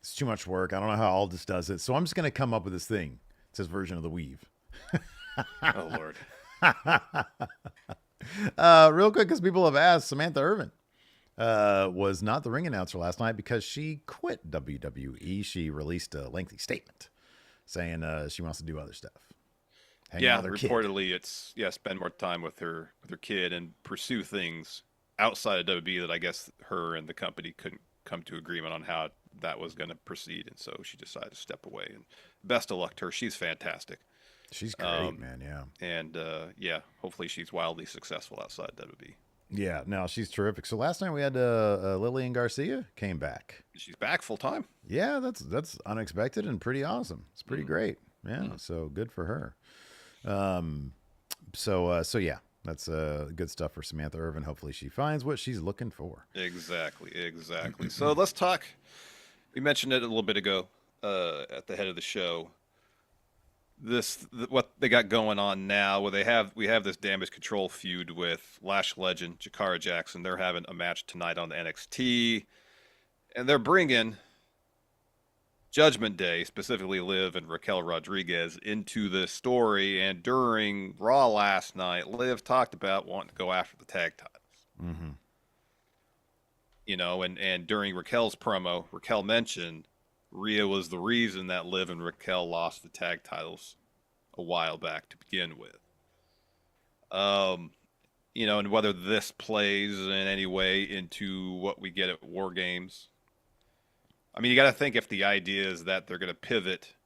Speaker 1: It's too much work. I don't know how Aldis does it, so I'm just going to come up with this thing. It's his version of the weave.
Speaker 2: Oh, Lord.
Speaker 1: Real quick, because people have asked, Samantha Irvin was not the ring announcer last night because she quit WWE. She released a lengthy statement saying she wants to do other stuff. Hang out with her kid.
Speaker 2: Reportedly it's spend more time with her kid and pursue things outside of WWE that I guess her and the company couldn't come to agreement on how that was going to proceed, and so she decided to step away. And best of luck to her. She's fantastic.
Speaker 1: She's great, man. Yeah.
Speaker 2: And hopefully she's wildly successful outside WWE.
Speaker 1: Yeah, no, she's terrific. So last night we had Lillian Garcia came back.
Speaker 2: She's back full time.
Speaker 1: Yeah, that's unexpected and pretty awesome. It's pretty great. Yeah, so good for her. So yeah, that's good stuff for Samantha Irvin. Hopefully she finds what she's looking for.
Speaker 2: Exactly. So let's talk. We mentioned it a little bit ago at the head of the show. What they got going on now, where we have this Damage Control feud with Lash Legend, Jakara Jackson. They're having a match tonight on the NXT, and they're bringing Judgment Day, specifically Liv and Raquel Rodriguez, into this story. And during Raw last night, Liv talked about wanting to go after the tag titles. And during Raquel's promo, Raquel mentioned Rhea was the reason that Liv and Raquel lost the tag titles a while back to begin with. And whether this plays in any way into what we get at War Games. I mean, you got to think if the idea is that they're going to pivot.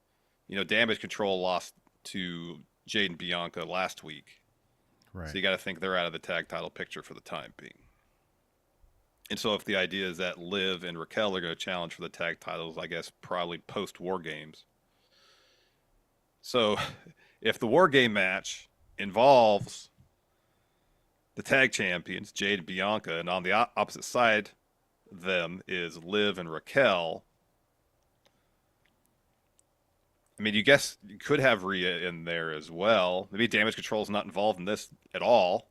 Speaker 2: Damage Control lost to Jade and Bianca last week.
Speaker 1: Right.
Speaker 2: So you got to think they're out of the tag title picture for the time being. And so if the idea is that Liv and Raquel are going to challenge for the tag titles, I guess probably post-War Games. So if the War Game match involves the tag champions, Jade and Bianca, and on the opposite side of them is Liv and Raquel, I mean, you could have Rhea in there as well. Maybe Damage Control is not involved in this at all.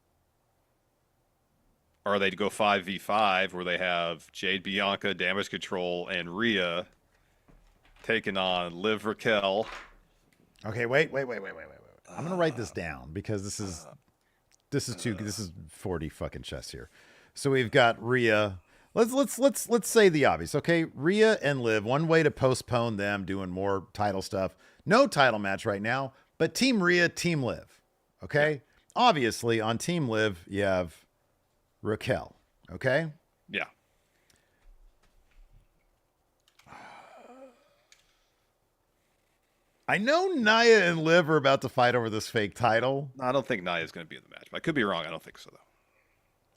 Speaker 2: Or they go 5v5 where they have Jade, Bianca, Damage Control, and Rhea taking on Liv, Raquel.
Speaker 1: Okay, wait. I'm gonna write this down because this is 40 fucking chess here. So we've got Rhea. Let's say the obvious. Okay, Rhea and Liv. One way to postpone them doing more title stuff. No title match right now, but Team Rhea, Team Liv. Okay, yeah. Obviously on Team Liv you have Raquel. Okay.
Speaker 2: Yeah.
Speaker 1: I know Nia and Liv are about to fight over this fake title.
Speaker 2: I don't think Nia's going to be in the match. I could be wrong. I don't think so, though.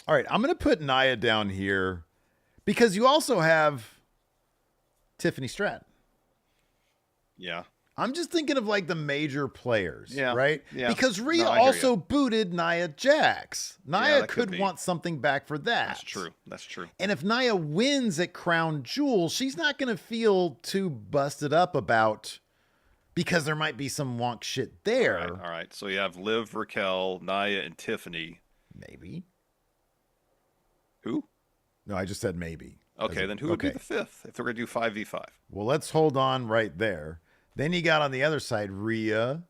Speaker 1: All right. I'm going to put Nia down here because you also have Tiffany Stratton.
Speaker 2: Yeah.
Speaker 1: I'm just thinking of like the major players,
Speaker 2: yeah,
Speaker 1: right?
Speaker 2: Yeah.
Speaker 1: Because Rhea also booted Nia Jax. Nia could want something back for that.
Speaker 2: That's true.
Speaker 1: And if Nia wins at Crown Jewel, she's not going to feel too busted up about, because there might be some wonk shit there.
Speaker 2: All right. So you have Liv, Raquel, Nia, and Tiffany.
Speaker 1: Maybe.
Speaker 2: Who?
Speaker 1: No, I just said maybe.
Speaker 2: Okay, then who would be the fifth if they're going to do 5v5?
Speaker 1: Well, let's hold on right there. Then you got on the other side, Rhea.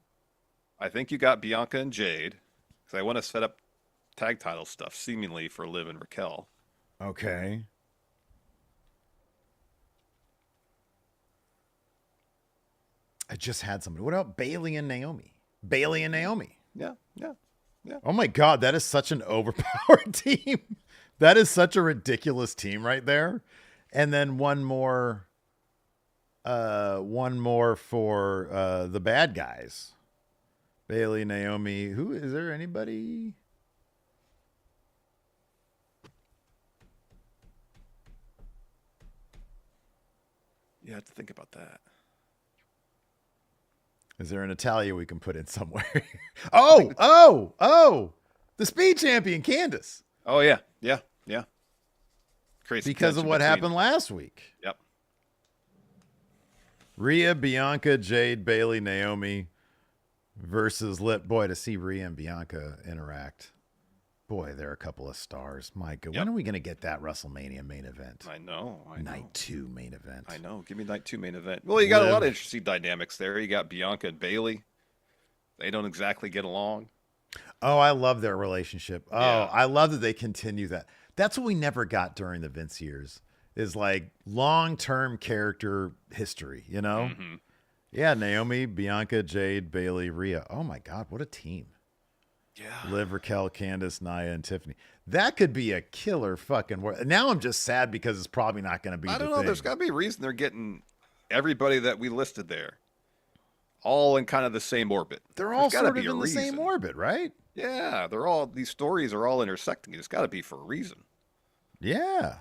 Speaker 2: I think you got Bianca and Jade, because I want to set up tag title stuff, seemingly, for Liv and Raquel.
Speaker 1: Okay. I just had somebody. What about Bayley and Naomi?
Speaker 2: Yeah.
Speaker 1: Oh my God, that is such an overpowered team. That is such a ridiculous team right there. And then one more for the bad guys. Bayley, Naomi. Who is there? Anybody?
Speaker 2: You have to think about that.
Speaker 1: Is there a Natalia we can put in somewhere? Oh! The Speed Champion, Candace.
Speaker 2: Oh, yeah. Crazy.
Speaker 1: Because of what happened last week.
Speaker 2: Yep.
Speaker 1: Rhea, Bianca, Jade, Bayley, Naomi versus Boy, to see Rhea and Bianca interact. Boy, they're a couple of stars. My God, when are we going to get that WrestleMania main event?
Speaker 2: I know.
Speaker 1: Night 2 main event.
Speaker 2: I know. Give me Night 2 main event. Well, you got a lot of interesting dynamics there. You got Bianca and Bayley. They don't exactly get along.
Speaker 1: Oh, I love their relationship. Oh, yeah. I love that they continue that. That's what we never got during the Vince years. Is like long-term character history, you know?
Speaker 2: Mm-hmm.
Speaker 1: Yeah, Naomi, Bianca, Jade, Bailey, Rhea. Oh my God, what a team.
Speaker 2: Yeah.
Speaker 1: Liv, Raquel, Candice, Nia, and Tiffany. That could be a killer fucking work. Now I'm just sad because it's probably not going to be
Speaker 2: I
Speaker 1: the
Speaker 2: don't know.
Speaker 1: thing.
Speaker 2: There's got to be a reason they're getting everybody that we listed there all in kind of the same orbit.
Speaker 1: They're all
Speaker 2: gotta
Speaker 1: sort
Speaker 2: be
Speaker 1: of
Speaker 2: a
Speaker 1: in the same
Speaker 2: reason.
Speaker 1: orbit, right?
Speaker 2: Yeah, these stories are all intersecting. It's got to be for a reason.
Speaker 1: Yeah.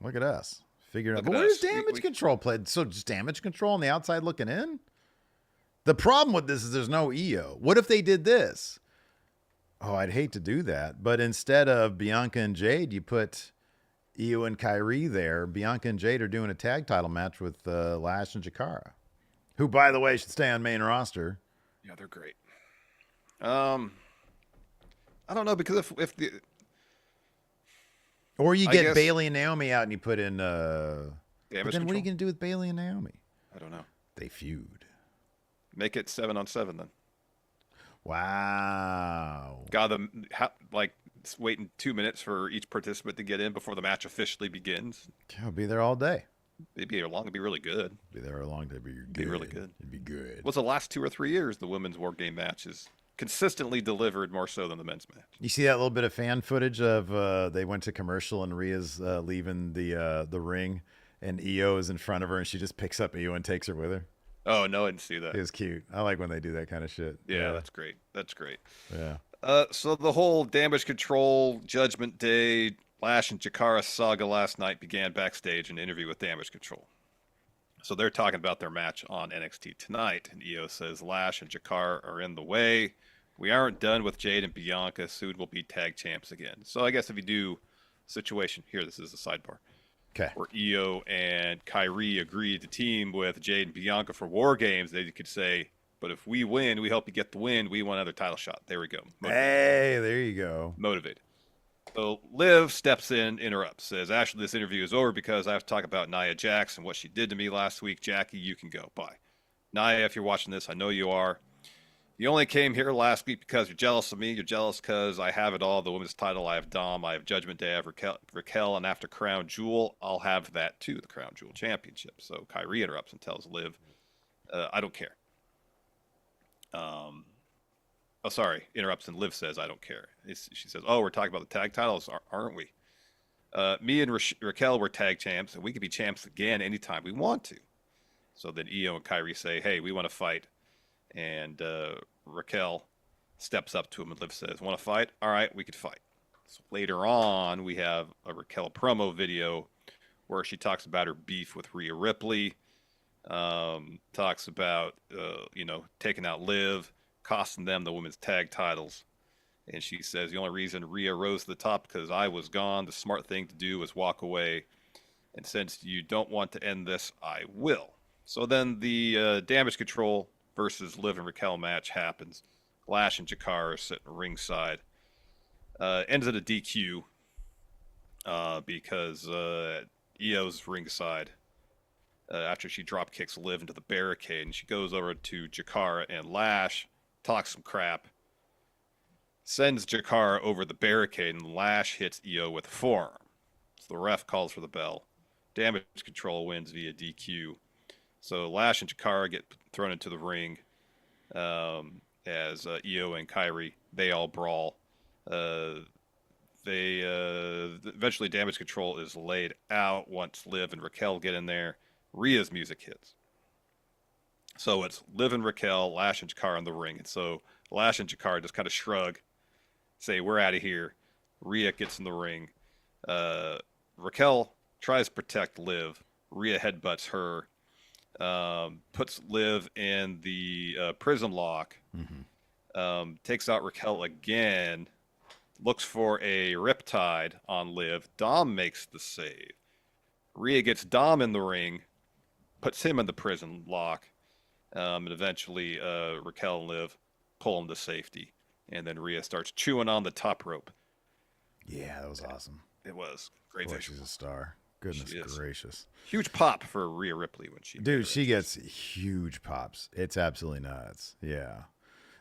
Speaker 1: Look at us. Figure it out.
Speaker 2: Look
Speaker 1: But
Speaker 2: at
Speaker 1: where does
Speaker 2: us.
Speaker 1: damage control play? So just damage control on the outside looking in? The problem with this is there's no EO. What if they did this? Oh, I'd hate to do that. But instead of Bianca and Jade, you put Io and Kyrie there. Bianca and Jade are doing a tag title match with Lash and Jakara, who, by the way, should stay on main roster.
Speaker 2: Yeah, they're great. I don't know, because if the
Speaker 1: Or you
Speaker 2: I
Speaker 1: get
Speaker 2: guess-
Speaker 1: Bailey and Naomi out and you put in. But
Speaker 2: damage
Speaker 1: then what are you
Speaker 2: control?
Speaker 1: going to do with Bailey and Naomi?
Speaker 2: I don't know.
Speaker 1: They feud.
Speaker 2: Make it 7-on-7 then.
Speaker 1: Wow.
Speaker 2: Got them waiting 2 minutes for each participant to get in before the match officially begins.
Speaker 1: I'll be there all day.
Speaker 2: It'd be long. It'd be really good.
Speaker 1: Be there a long day. Be good.
Speaker 2: Be really good.
Speaker 1: It'd be good.
Speaker 2: What's the last 2 or 3 years the women's war game matches consistently delivered more so than the men's match?
Speaker 1: You see that little bit of fan footage of they went to commercial and Rhea's leaving the ring and Io is in front of her and she just picks up Io and takes her with her.
Speaker 2: Oh no, I didn't see that.
Speaker 1: It was cute. I like when they do that kind of shit.
Speaker 2: Yeah, that's great. That's great.
Speaker 1: Yeah.
Speaker 2: So the whole damage control, Judgment Day, Lash and Jakara saga last night began backstage in an interview with Damage Control. So they're talking about their match on NXT tonight, and Io says Lash and Jakara are in the way. We aren't done with Jade and Bianca. Soon we'll be tag champs again. So I guess if you do situation here, this is a sidebar.
Speaker 1: Okay.
Speaker 2: Where Io and Kyrie agreed to team with Jade and Bianca for War Games, they could say, but if we win, we help you get the win. We want another title shot. There we go.
Speaker 1: Hey, there you go.
Speaker 2: Motivated. So Liv steps in, interrupts, says, Ashley, this interview is over because I have to talk about Nia Jax and what she did to me last week. Jackie, you can go. Bye. Nia, if you're watching this, I know you are. You only came here last week because you're jealous of me. You're jealous because I have it all. The women's title, I have Dom, I have Judgment Day, I have Raquel, and after Crown Jewel, I'll have that too, the Crown Jewel Championship. So Kyrie interrupts and tells Liv, I don't care. Interrupts and Liv says, I don't care. She says, oh, we're talking about the tag titles, aren't we? Me and Raquel were tag champs, and we could be champs again anytime we want to. So then Io and Kyrie say, hey, we want to fight. And Raquel steps up to him and Liv says, want to fight? All right, we could fight. So later on, we have a Raquel promo video where she talks about her beef with Rhea Ripley, talks about, taking out Liv, costing them the women's tag titles. And she says, the only reason Rhea rose to the top because I was gone. The smart thing to do was walk away. And since you don't want to end this, I will. So then the Damage Control versus Liv and Raquel match happens. Lash and Jakara are sitting ringside. Ends at a DQ because Io's ringside after she drop kicks Liv into the barricade, and she goes over to Jakara and Lash, talks some crap, sends Jakara over the barricade, and Lash hits Io with a forearm. So the ref calls for the bell. Damage Control wins via DQ. So Lash and Jakara get thrown into the ring as Io and Kyrie, they all brawl. Eventually Damage Control is laid out once Liv and Raquel get in there. Rhea's music hits. So it's Liv and Raquel, Lash and Jakara in the ring. And so Lash and Jakara just kind of shrug, say, we're out of here. Rhea gets in the ring. Raquel tries to protect Liv. Rhea headbutts her. Puts Liv in the prism lock. Mm-hmm. Takes out Raquel again. Looks for a riptide on Liv. Dom makes the save. Rhea gets Dom in the ring. Puts him in the prison lock. And eventually Raquel and Liv pull him to safety. And then Rhea starts chewing on the top rope.
Speaker 1: Yeah, that was awesome.
Speaker 2: It was. Great
Speaker 1: Boy,
Speaker 2: visual.
Speaker 1: she's a star. Goodness gracious.
Speaker 2: Huge pop for Rhea Ripley when she...
Speaker 1: Dude, she gets huge pops. It's absolutely nuts. Yeah.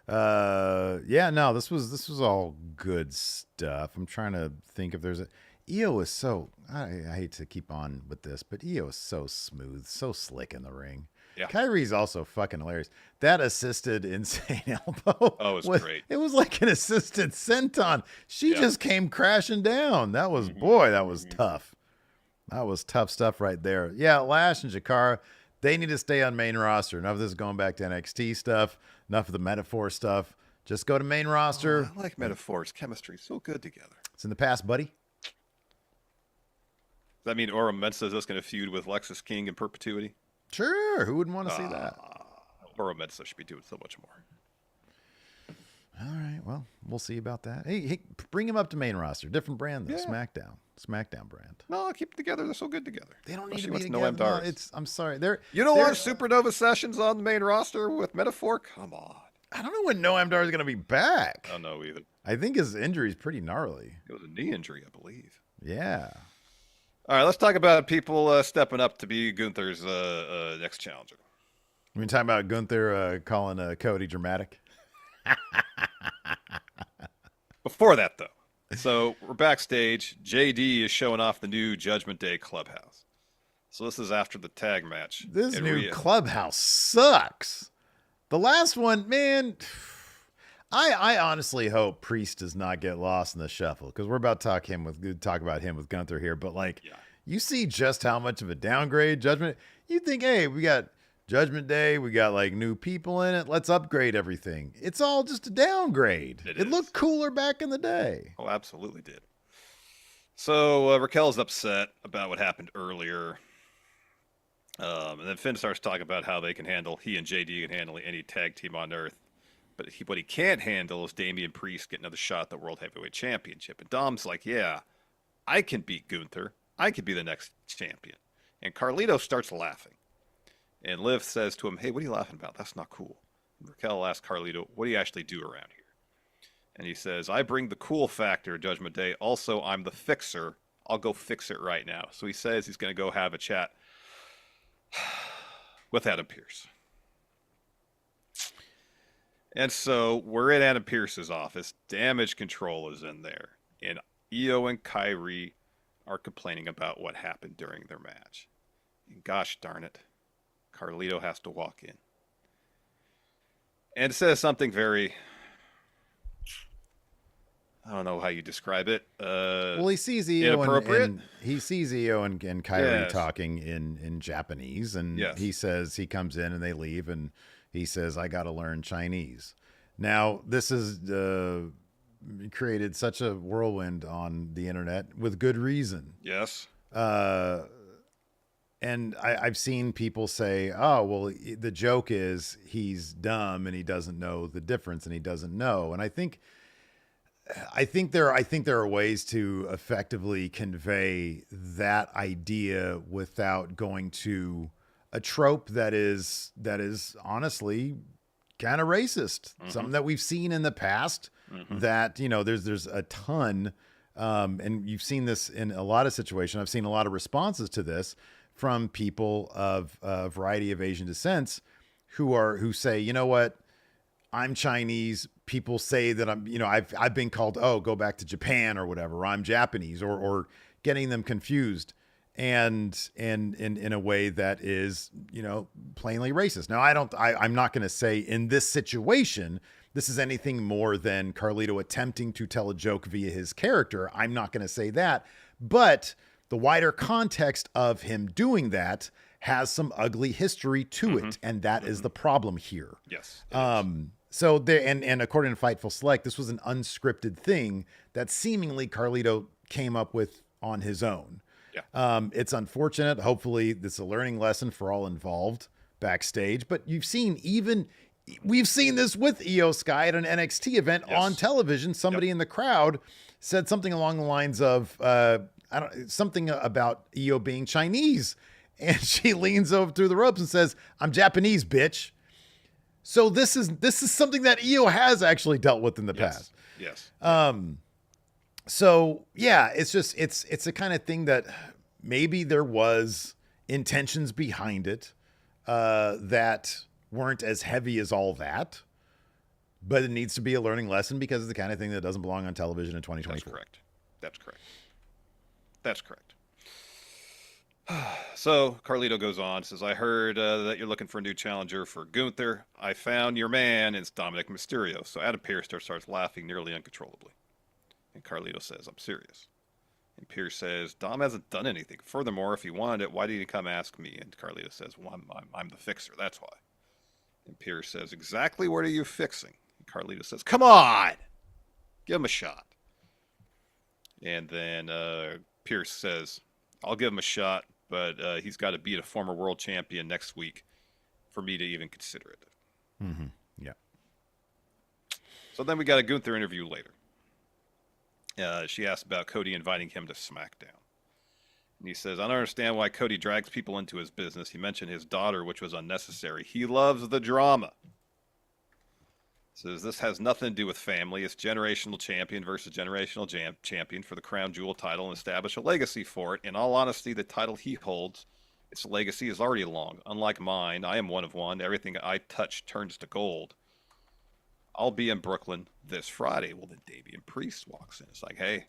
Speaker 1: No, this was all good stuff. I'm trying to think if there's Io is so, I hate to keep on with this, but Io is so smooth, so slick in the ring.
Speaker 2: Yeah.
Speaker 1: Kyrie's also fucking hilarious. That assisted insane elbow.
Speaker 2: Oh, it was great.
Speaker 1: It was like an assisted senton. She just came crashing down. That was, boy, that was tough. That was tough stuff right there. Yeah, Lash and Jakara, they need to stay on main roster. Enough of this going back to NXT stuff. Enough of the metaphor stuff. Just go to main roster.
Speaker 2: I like metaphors. Chemistry so good together.
Speaker 1: It's in the past, buddy.
Speaker 2: Does that mean Ora Mensa is just going to feud with Lexus King in perpetuity?
Speaker 1: Sure. Who wouldn't want to see that?
Speaker 2: Ora Mensa should be doing so much more.
Speaker 1: All right. Well, we'll see about that. Hey, bring him up to main roster. Different brand, though.
Speaker 2: Yeah.
Speaker 1: SmackDown brand.
Speaker 2: No, keep them together. They're so good together.
Speaker 1: They don't need
Speaker 2: Especially
Speaker 1: to be
Speaker 2: with
Speaker 1: together.
Speaker 2: No
Speaker 1: No, I'm sorry.
Speaker 2: You don't want Supernova Sessions on the main roster with Metaphor? Come on.
Speaker 1: I don't know when Noam Dar is going to be back.
Speaker 2: I don't know either.
Speaker 1: I think his injury is pretty gnarly.
Speaker 2: It was a knee injury, I believe.
Speaker 1: Yeah.
Speaker 2: All right, let's talk about people stepping up to be Gunther's next challenger.
Speaker 1: We been talking about Gunther calling Cody dramatic.
Speaker 2: Before that, though, so we're backstage. JD is showing off the new Judgment Day clubhouse. So this is after the tag match.
Speaker 1: This new clubhouse sucks. The last one, man, I honestly hope Priest does not get lost in the shuffle because we're about to talk about him with Gunther here. But you see just how much of a downgrade Judgment. You think, hey, we got Judgment Day, we got like new people in it. Let's upgrade everything. It's all just a downgrade. It looked cooler back in the day.
Speaker 2: Oh, absolutely did. So Raquel's upset about what happened earlier. And then Finn starts talking about how he and JD can handle any tag team on Earth. But what he can't handle is Damian Priest getting another shot at the World Heavyweight Championship. And Dom's like, yeah, I can beat Gunther. I could be the next champion. And Carlito starts laughing. And Liv says to him, hey, what are you laughing about? That's not cool. And Raquel asks Carlito, what do you actually do around here? And he says, I bring the cool factor, Judgment Day. Also, I'm the fixer. I'll go fix it right now. So he says he's going to go have a chat with Adam Pearce. And so we're at Adam Pearce's office. Damage Control is in there. And Io and Kyrie are complaining about what happened during their match. And gosh darn it, Carlito has to walk in. And it says something very, I don't know how you describe it.
Speaker 1: Well, he sees Io and he sees Io and Kyrie talking in Japanese, and he says he comes in and they leave, and he says, I got to learn Chinese. Now, this has created such a whirlwind on the internet with good reason.
Speaker 2: Yes.
Speaker 1: And I've seen people say, oh, well, the joke is he's dumb and he doesn't know the difference and he doesn't know. And I think there are ways to effectively convey that idea without going to a trope that is honestly kind of racist. Mm-hmm. Something that we've seen in the past that, there's a ton. And you've seen this in a lot of situations. I've seen a lot of responses to this from people of a variety of Asian descents who say, you know what, I'm Chinese. People say that I've been called, go back to Japan or whatever, or I'm Japanese, or getting them confused and in a way that is, plainly racist. Now, I'm not going to say in this situation, this is anything more than Carlito attempting to tell a joke via his character. I'm not going to say that, but the wider context of him doing that has some ugly history to it. And that is the problem here.
Speaker 2: Yes.
Speaker 1: So there, and according to Fightful Select, this was an unscripted thing that seemingly Carlito came up with on his own. Yeah. It's unfortunate. Hopefully this is a learning lesson for all involved backstage, but we've seen this with Io Sky at an NXT event on television. Somebody in the crowd said something along the lines of, something about Io being Chinese. And she leans over through the ropes and says, I'm Japanese, bitch. So this is something that Io has actually dealt with in the past.
Speaker 2: Yes.
Speaker 1: So yeah, it's just, it's a kind of thing that maybe there was intentions behind it, that weren't as heavy as all that, but it needs to be a learning lesson because it's the kind of thing that doesn't belong on television in 2024.
Speaker 2: That's correct. That's correct. So Carlito goes on, says, I heard that you're looking for a new challenger for Gunther. I found your man. It's Dominic Mysterio. So Adam Pearce starts laughing nearly uncontrollably. And Carlito says, I'm serious. And Pearce says, Dom hasn't done anything. Furthermore, if he wanted it, why didn't he come ask me? And Carlito says, well, I'm the fixer. That's why. And Pearce says, exactly what are you fixing? And Carlito says, come on! Give him a shot. And then Pearce says, I'll give him a shot, but he's got to beat a former world champion next week for me to even consider it.
Speaker 1: Mm-hmm. Yeah.
Speaker 2: So then we got a Gunther interview later. She asked about Cody inviting him to SmackDown. And he says, I don't understand why Cody drags people into his business. He mentioned his daughter, which was unnecessary. He loves the drama. Says this has nothing to do with family. It's generational champion versus generational champion for the crown jewel title and establish a legacy for it. In all honesty, the title he holds, its legacy is already long. Unlike mine, I am one of one. Everything I touch turns to gold. I'll be in Brooklyn this Friday. Well, then Damian Priest walks in. It's like, hey,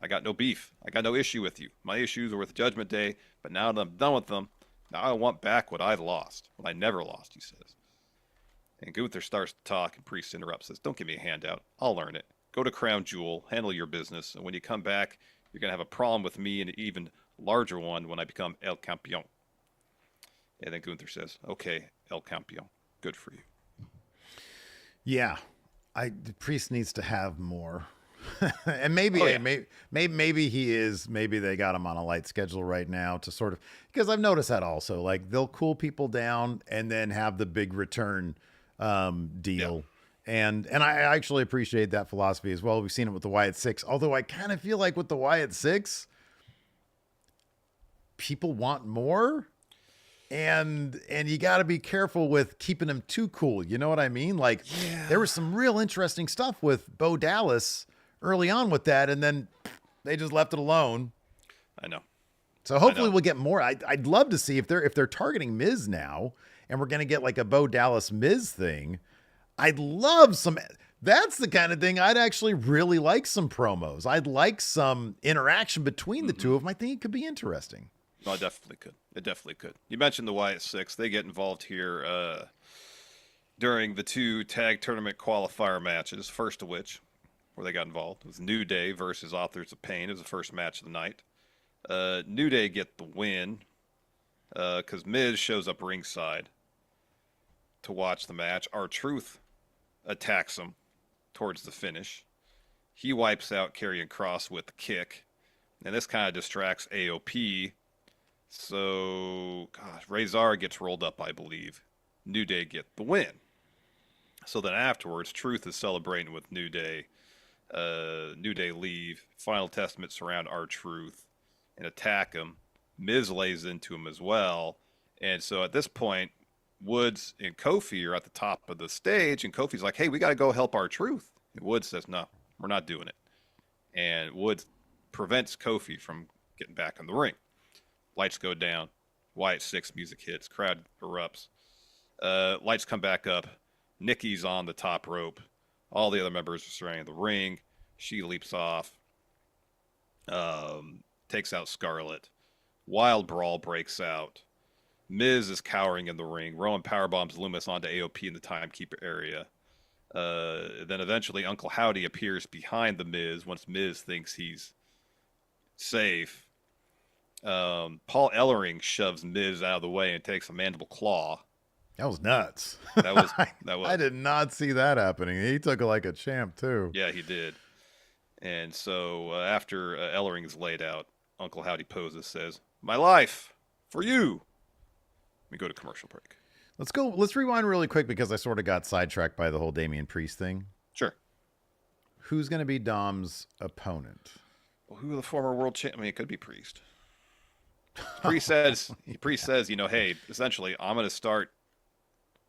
Speaker 2: I got no beef. I got no issue with you. My issues were with Judgment Day, but now that I'm done with them, now I want back what I've lost, what I never lost, he says. And Gunther starts to talk, and Priest interrupts, says, don't give me a handout. I'll learn it. Go to Crown Jewel, handle your business, and when you come back, you're going to have a problem with me and an even larger one when I become El Campeon. And then Gunther says, okay, El Campeon, good for you.
Speaker 1: Yeah, the Priest needs to have more, and maybe maybe he is. Maybe they got him on a light schedule right now to sort of, because I've noticed that also. Like they'll cool people down and then have the big return deal, and I actually appreciate that philosophy as well. We've seen it with the Wyatt 6, although I kind of feel like with the Wyatt 6, people want more. And you got to be careful with keeping him too cool. You know what I mean? Like there was some real interesting stuff with Bo Dallas early on with that. And then they just left it alone.
Speaker 2: I know.
Speaker 1: So hopefully we'll get more. I'd love to see if they're targeting Miz now and we're going to get like a Bo Dallas Miz thing. I'd love some. That's the kind of thing I'd actually really like some promos. I'd like some interaction between the two of them. I think it could be interesting.
Speaker 2: No, it definitely could. It definitely could. You mentioned the Wyatt 6. They get involved here during the 2 tag tournament qualifier matches, first of which, where they got involved, was New Day versus Authors of Pain. It was the first match of the night. New Day get the win because Miz shows up ringside to watch the match. R-Truth attacks him towards the finish. He wipes out Karrion Kross with the kick, and this kind of distracts AOP. So, gosh, Razor gets rolled up, I believe. New Day get the win. So then afterwards, Truth is celebrating with New Day. New Day leave. Final Testament surround R-Truth and attack him. Miz lays into him as well. And so at this point, Woods and Kofi are at the top of the stage, and Kofi's like, hey, we got to go help R-Truth. And Woods says, no, we're not doing it. And Woods prevents Kofi from getting back in the ring. Lights go down. Wyatt 6 music hits. Crowd erupts. Lights come back up. Nikki's on the top rope. All the other members are surrounding the ring. She leaps off. Takes out Scarlett. Wild brawl breaks out. Miz is cowering in the ring. Rowan powerbombs Loomis onto AOP in the timekeeper area. Then eventually Uncle Howdy appears behind the Miz once Miz thinks he's safe. Paul Ellering shoves Miz out of the way and takes a mandible claw.
Speaker 1: That was nuts.
Speaker 2: That was.
Speaker 1: I did not see that happening. He took it like a champ too.
Speaker 2: Yeah, he did. And so after Ellering is laid out, Uncle Howdy poses, says, "My life for you." We go to commercial break.
Speaker 1: Let's rewind really quick because I sort of got sidetracked by the whole Damian Priest thing.
Speaker 2: Sure.
Speaker 1: Who's going to be Dom's opponent?
Speaker 2: Well, who are the former world champ? I mean, it could be Priest. Priest says, hey, essentially, I'm going to start,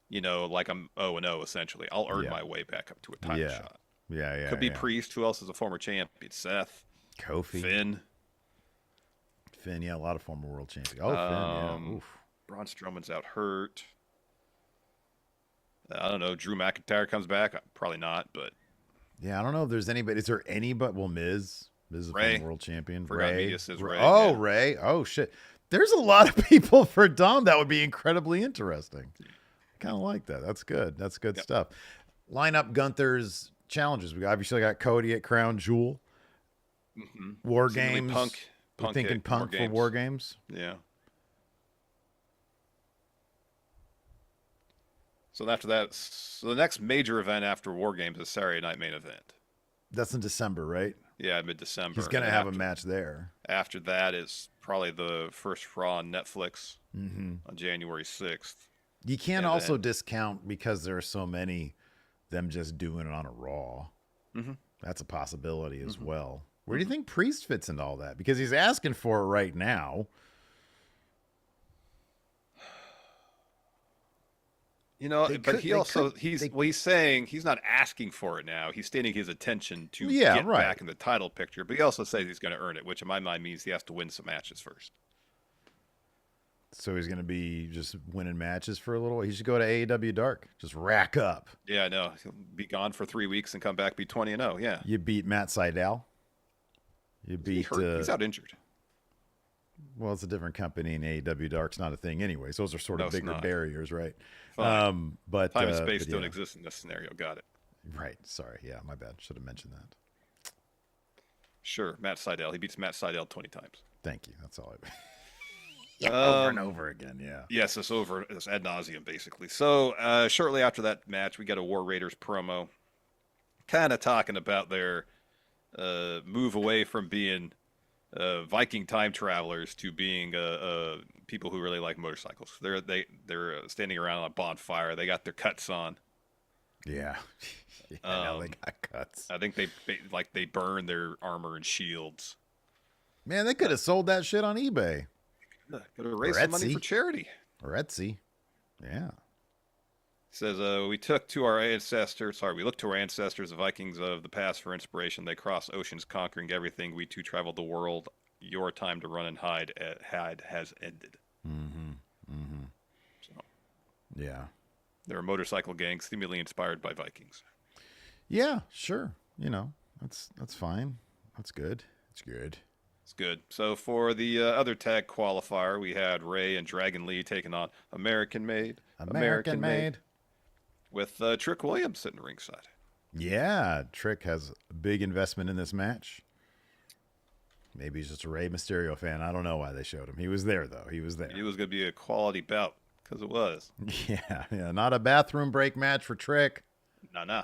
Speaker 2: like I'm 0-0, essentially. I'll earn my way back up to a title shot.
Speaker 1: Yeah.
Speaker 2: Could be Priest. Who else is a former champion? Seth.
Speaker 1: Kofi. Finn, yeah, a lot of former world champions. Oh, Finn, yeah. Oof.
Speaker 2: Braun Strowman's out hurt. I don't know. Drew McIntyre comes back. Probably not, but.
Speaker 1: Yeah, I don't know if there's anybody. Is there anybody? Well, Miz. This is a
Speaker 2: Ray.
Speaker 1: former world champion.
Speaker 2: Forgot
Speaker 1: Ray.
Speaker 2: media says Ray,
Speaker 1: Oh,
Speaker 2: yeah.
Speaker 1: Ray. Oh, shit. There's a lot of people for Dom. That would be incredibly interesting. Kind of like that. That's good. That's good stuff. Line up Gunther's challenges. We obviously got Cody at Crown Jewel. War
Speaker 2: Seemingly
Speaker 1: Games.
Speaker 2: Punk
Speaker 1: We're thinking
Speaker 2: hit
Speaker 1: Punk for War Games.
Speaker 2: Yeah. So after that, so the next major event after War Games is Saturday Night Main Event.
Speaker 1: That's in December, right?
Speaker 2: Yeah, mid-December.
Speaker 1: He's going to have a match there.
Speaker 2: After that is probably the first Raw on Netflix on January 6th.
Speaker 1: You can't also discount, because there are so many, them just doing it on a Raw. That's a possibility as well. Where do you think Priest fits into all that? Because he's asking for it right now.
Speaker 2: You know, but he's saying he's not asking for it now. He's stating his intention to get back in the title picture. But he also says he's going to earn it, which in my mind means he has to win some matches first.
Speaker 1: So he's going to be just winning matches for a little. He should go to AEW Dark. Just rack up.
Speaker 2: Yeah, I know. He'll be gone for 3 weeks and come back, be 20-0. Yeah.
Speaker 1: You beat Matt Sydal. You beat.
Speaker 2: He's out injured.
Speaker 1: Well, it's a different company, and AEW Dark's not a thing anyway. So those are sort of bigger barriers, right?
Speaker 2: But time and space don't exist in this scenario. Got it.
Speaker 1: Right. Sorry. Yeah, my bad. Should have mentioned that.
Speaker 2: Sure. Matt Sydal. He beats Matt Sydal 20 times.
Speaker 1: Thank you. That's all I. Over and over again. Yeah.
Speaker 2: Yes, it's over. It's ad nauseum, basically. So shortly after that match, we got a War Raiders promo, kind of talking about their move away from being Viking time travelers to being people who really like motorcycles. They're standing around on a bonfire. They got their cuts on.
Speaker 1: Yeah. Yeah, they got cuts.
Speaker 2: I think they burn their armor and shields.
Speaker 1: Man, they could have sold that shit on eBay.
Speaker 2: Could have raised some money for charity.
Speaker 1: Or Etsy. Yeah.
Speaker 2: Says, we look to our ancestors, the Vikings of the past, for inspiration. They crossed oceans, conquering everything. We too traveled the world. Your time to run and hide has ended. So,
Speaker 1: yeah.
Speaker 2: They're a motorcycle gang, seemingly inspired by Vikings.
Speaker 1: Yeah, sure. You know, that's fine. That's good. It's good.
Speaker 2: It's good. So for the other tag qualifier, we had Ray and Dragon Lee taking on American Made. With Trick Williams sitting ringside.
Speaker 1: Yeah, Trick has a big investment in this match. Maybe he's just a Rey Mysterio fan. I don't know why they showed him. He was there, though. He was there.
Speaker 2: It was going to be a quality bout, because it was.
Speaker 1: Yeah. Not a bathroom break match for Trick.
Speaker 2: Nah.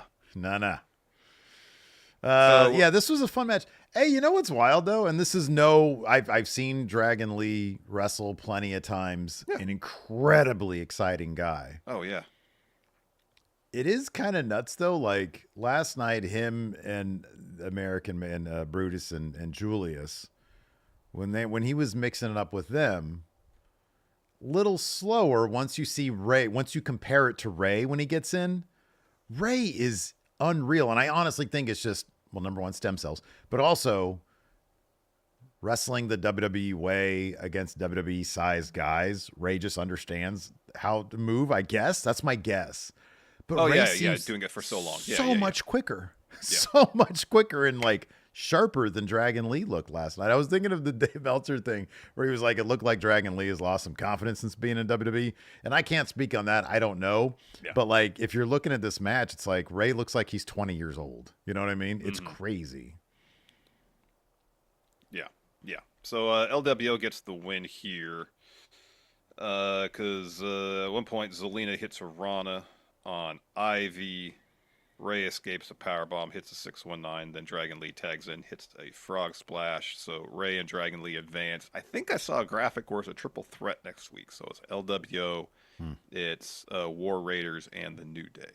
Speaker 1: Yeah, this was a fun match. Hey, you know what's wild, though? And this is I've seen Dragon Lee wrestle plenty of times. Yeah. An incredibly exciting guy.
Speaker 2: Oh, yeah.
Speaker 1: It is kind of nuts, though. Like, last night, him and American Man, Brutus and Julius, when he was mixing it up with them, little slower once you see Ray, once you compare it to Ray when he gets in, Ray is unreal. And I honestly think it's just, well, number one, stem cells, but also wrestling the WWE way against WWE sized guys. Ray just understands how to move, I guess. That's my guess. But Ray seems
Speaker 2: doing it for so long.
Speaker 1: Much quicker. Yeah. So much quicker and like sharper than Dragon Lee looked last night. I was thinking of the Dave Meltzer thing where he was like, it looked like Dragon Lee has lost some confidence since being in WWE. And I can't speak on that. I don't know. Yeah. But like, if you're looking at this match, it's like Ray looks like he's 20 years old. You know what I mean? It's crazy.
Speaker 2: Yeah. Yeah. So LWO gets the win here. Because at one point, Zelina hits a Rana on Ivy. Ray escapes a powerbomb, hits a 619, then Dragon Lee tags in, hits a frog splash. So Ray and Dragon Lee advance. I think I saw a graphic where it's a triple threat next week. So it's LWO, it's War Raiders, and the New Day.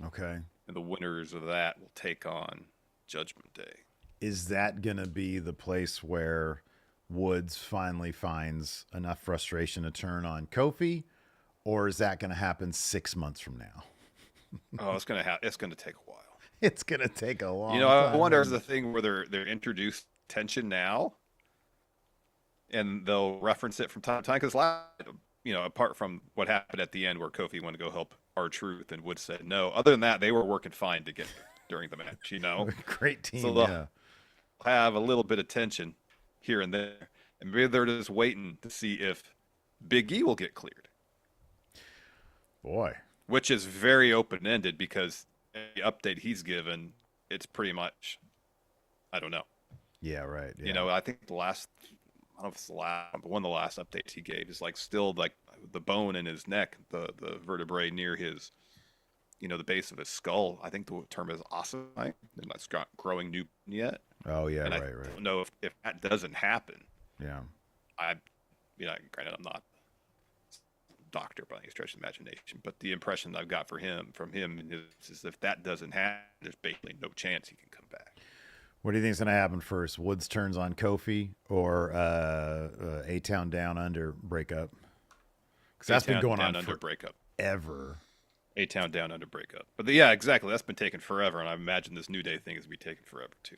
Speaker 1: Okay.
Speaker 2: And the winners of that will take on Judgment Day.
Speaker 1: Is that going to be the place where Woods finally finds enough frustration to turn on Kofi? Or is that going to happen 6 months from now?
Speaker 2: Oh, it's going to take a while.
Speaker 1: It's going to take a long time.
Speaker 2: I wonder if the thing where they're introduced tension now, and they'll reference it from time to time. Because, apart from what happened at the end where Kofi went to go help R-Truth and Woods said no, other than that, they were working fine together. during the match, you know?
Speaker 1: Great team,
Speaker 2: So they'll have a little bit of tension here and there. And maybe they're just waiting to see if Big E will get cleared.
Speaker 1: Boy.
Speaker 2: Which is very open-ended because the update he's given, it's pretty much, I don't know.
Speaker 1: Yeah, right. Yeah.
Speaker 2: You know, I think I don't know if it's the last, but one of the last updates he gave is like still like the bone in his neck, the vertebrae near his, you know, the base of his skull. I think the term is ossifying, and that's not growing new yet.
Speaker 1: Oh yeah,
Speaker 2: and
Speaker 1: right.
Speaker 2: I don't know if that doesn't happen.
Speaker 1: Yeah.
Speaker 2: Granted, I'm not a doctor by any stretch of the imagination, but the impression I've got from him is if that doesn't happen, there's basically no chance he can come back.
Speaker 1: What do you think is going to happen first? Woods turns on Kofi or A-Town Down Under breakup? Because that's been going on forever.
Speaker 2: A-Town Down Under breakup. But yeah, exactly. That's been taking forever, and I imagine this New Day thing is going to be taking forever too.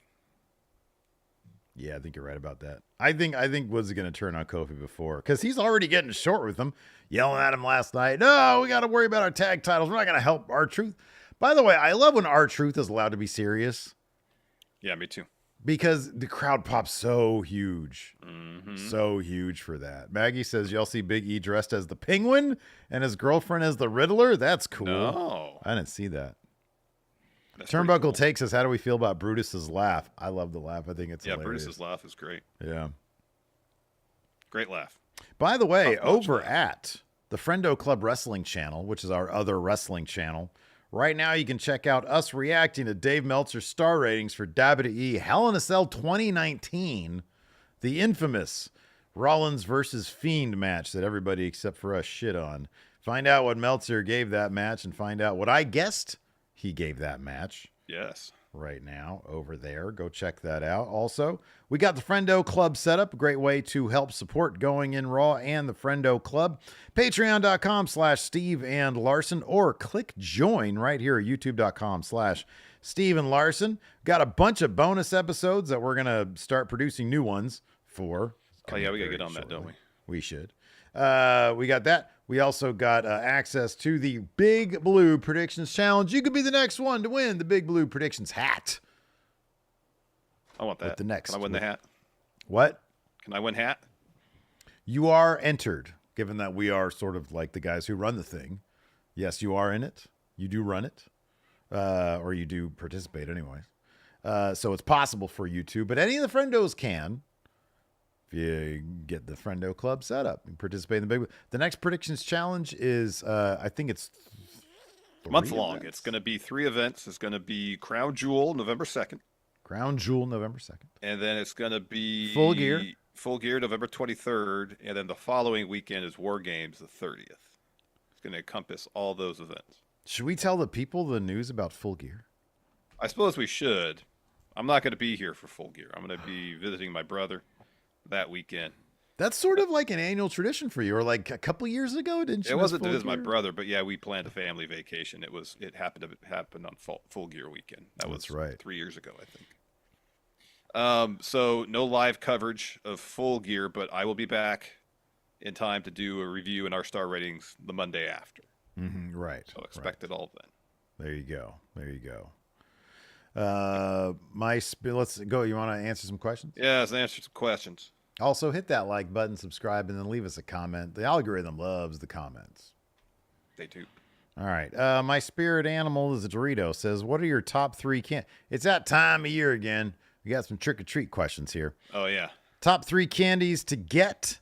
Speaker 1: Yeah, I think you're right about that. I think Woods is going to turn on Kofi before, because he's already getting short with him, yelling at him last night. No, we got to worry about our tag titles. We're not going to help R-Truth. By the way, I love when R-Truth is allowed to be serious.
Speaker 2: Yeah, me too.
Speaker 1: Because the crowd pops so huge.
Speaker 2: Mm-hmm.
Speaker 1: So huge for that. Maggie says, y'all see Big E dressed as the Penguin and his girlfriend as the Riddler? That's cool.
Speaker 2: No.
Speaker 1: I didn't see that.
Speaker 2: That's
Speaker 1: Turnbuckle
Speaker 2: cool.
Speaker 1: takes us. How do we feel about Brutus's laugh? I love the laugh. I think it's hilarious.
Speaker 2: Brutus's laugh is great.
Speaker 1: Yeah.
Speaker 2: Great laugh.
Speaker 1: By the way, over
Speaker 2: laugh.
Speaker 1: at the Friendo Club Wrestling channel, which is our other wrestling channel, right now you can check out us reacting to Dave Meltzer's star ratings for WWE Hell in a Cell 2019, the infamous Rollins versus Fiend match that everybody except for us shit on. Find out what Meltzer gave that match and find out what I guessed he gave that match.
Speaker 2: Yes.
Speaker 1: Right now over there. Go check that out. Also, we got the Friendo Club set up. A great way to help support Going in Raw and the Friendo Club. Patreon.com/Steve and Larson, or click join right here at YouTube.com/Steve and Larson. Got a bunch of bonus episodes that we're going to start producing new ones for.
Speaker 2: Oh yeah, we got to get on that, don't we?
Speaker 1: We should. We got that. We also got access to the Big Blue Predictions Challenge. You could be the next one to win the Big Blue Predictions hat.
Speaker 2: I want that.
Speaker 1: With the next.
Speaker 2: Can I win the hat?
Speaker 1: What?
Speaker 2: Can I win hat?
Speaker 1: You are entered, given that we are sort of like the guys who run the thing. Yes, you are in it. You do run it. Or you do participate anyway. So it's possible for you to, but any of the friendos can. If you get the Friendo Club set up and participate in the big. The next predictions challenge is, I think it's
Speaker 2: month long. It's going to be 3 events. It's going to be Crown Jewel November 2nd.
Speaker 1: Crown Jewel November 2nd.
Speaker 2: And then it's going to be
Speaker 1: Full Gear.
Speaker 2: Full Gear November 23rd. And then the following weekend is War Games the 30th. It's going to encompass all those events.
Speaker 1: Should we tell the people the news about Full Gear?
Speaker 2: I suppose we should. I'm not going to be here for Full Gear. I'm going to be visiting my brother that weekend.
Speaker 1: That's sort of like an annual tradition for you, or like a couple years ago, didn't you?
Speaker 2: It wasn't to visit my brother, but yeah, we planned a family vacation. It happened on Full Gear weekend.
Speaker 1: That's right.
Speaker 2: 3 years ago, I think. So no live coverage of Full Gear, but I will be back in time to do a review and our star ratings the Monday after.
Speaker 1: Mm-hmm, right.
Speaker 2: So expect it all then.
Speaker 1: There you go. There you go. Let's go. You want to answer some questions?
Speaker 2: Yeah, let's answer some questions.
Speaker 1: Also, hit that like button, subscribe, and then leave us a comment. The algorithm loves the comments.
Speaker 2: They do.
Speaker 1: All right. My spirit animal is a Dorito. Says, what are your top 3 It's that time of year again. We got some trick-or-treat questions here.
Speaker 2: Oh, yeah.
Speaker 1: Top 3 candies to get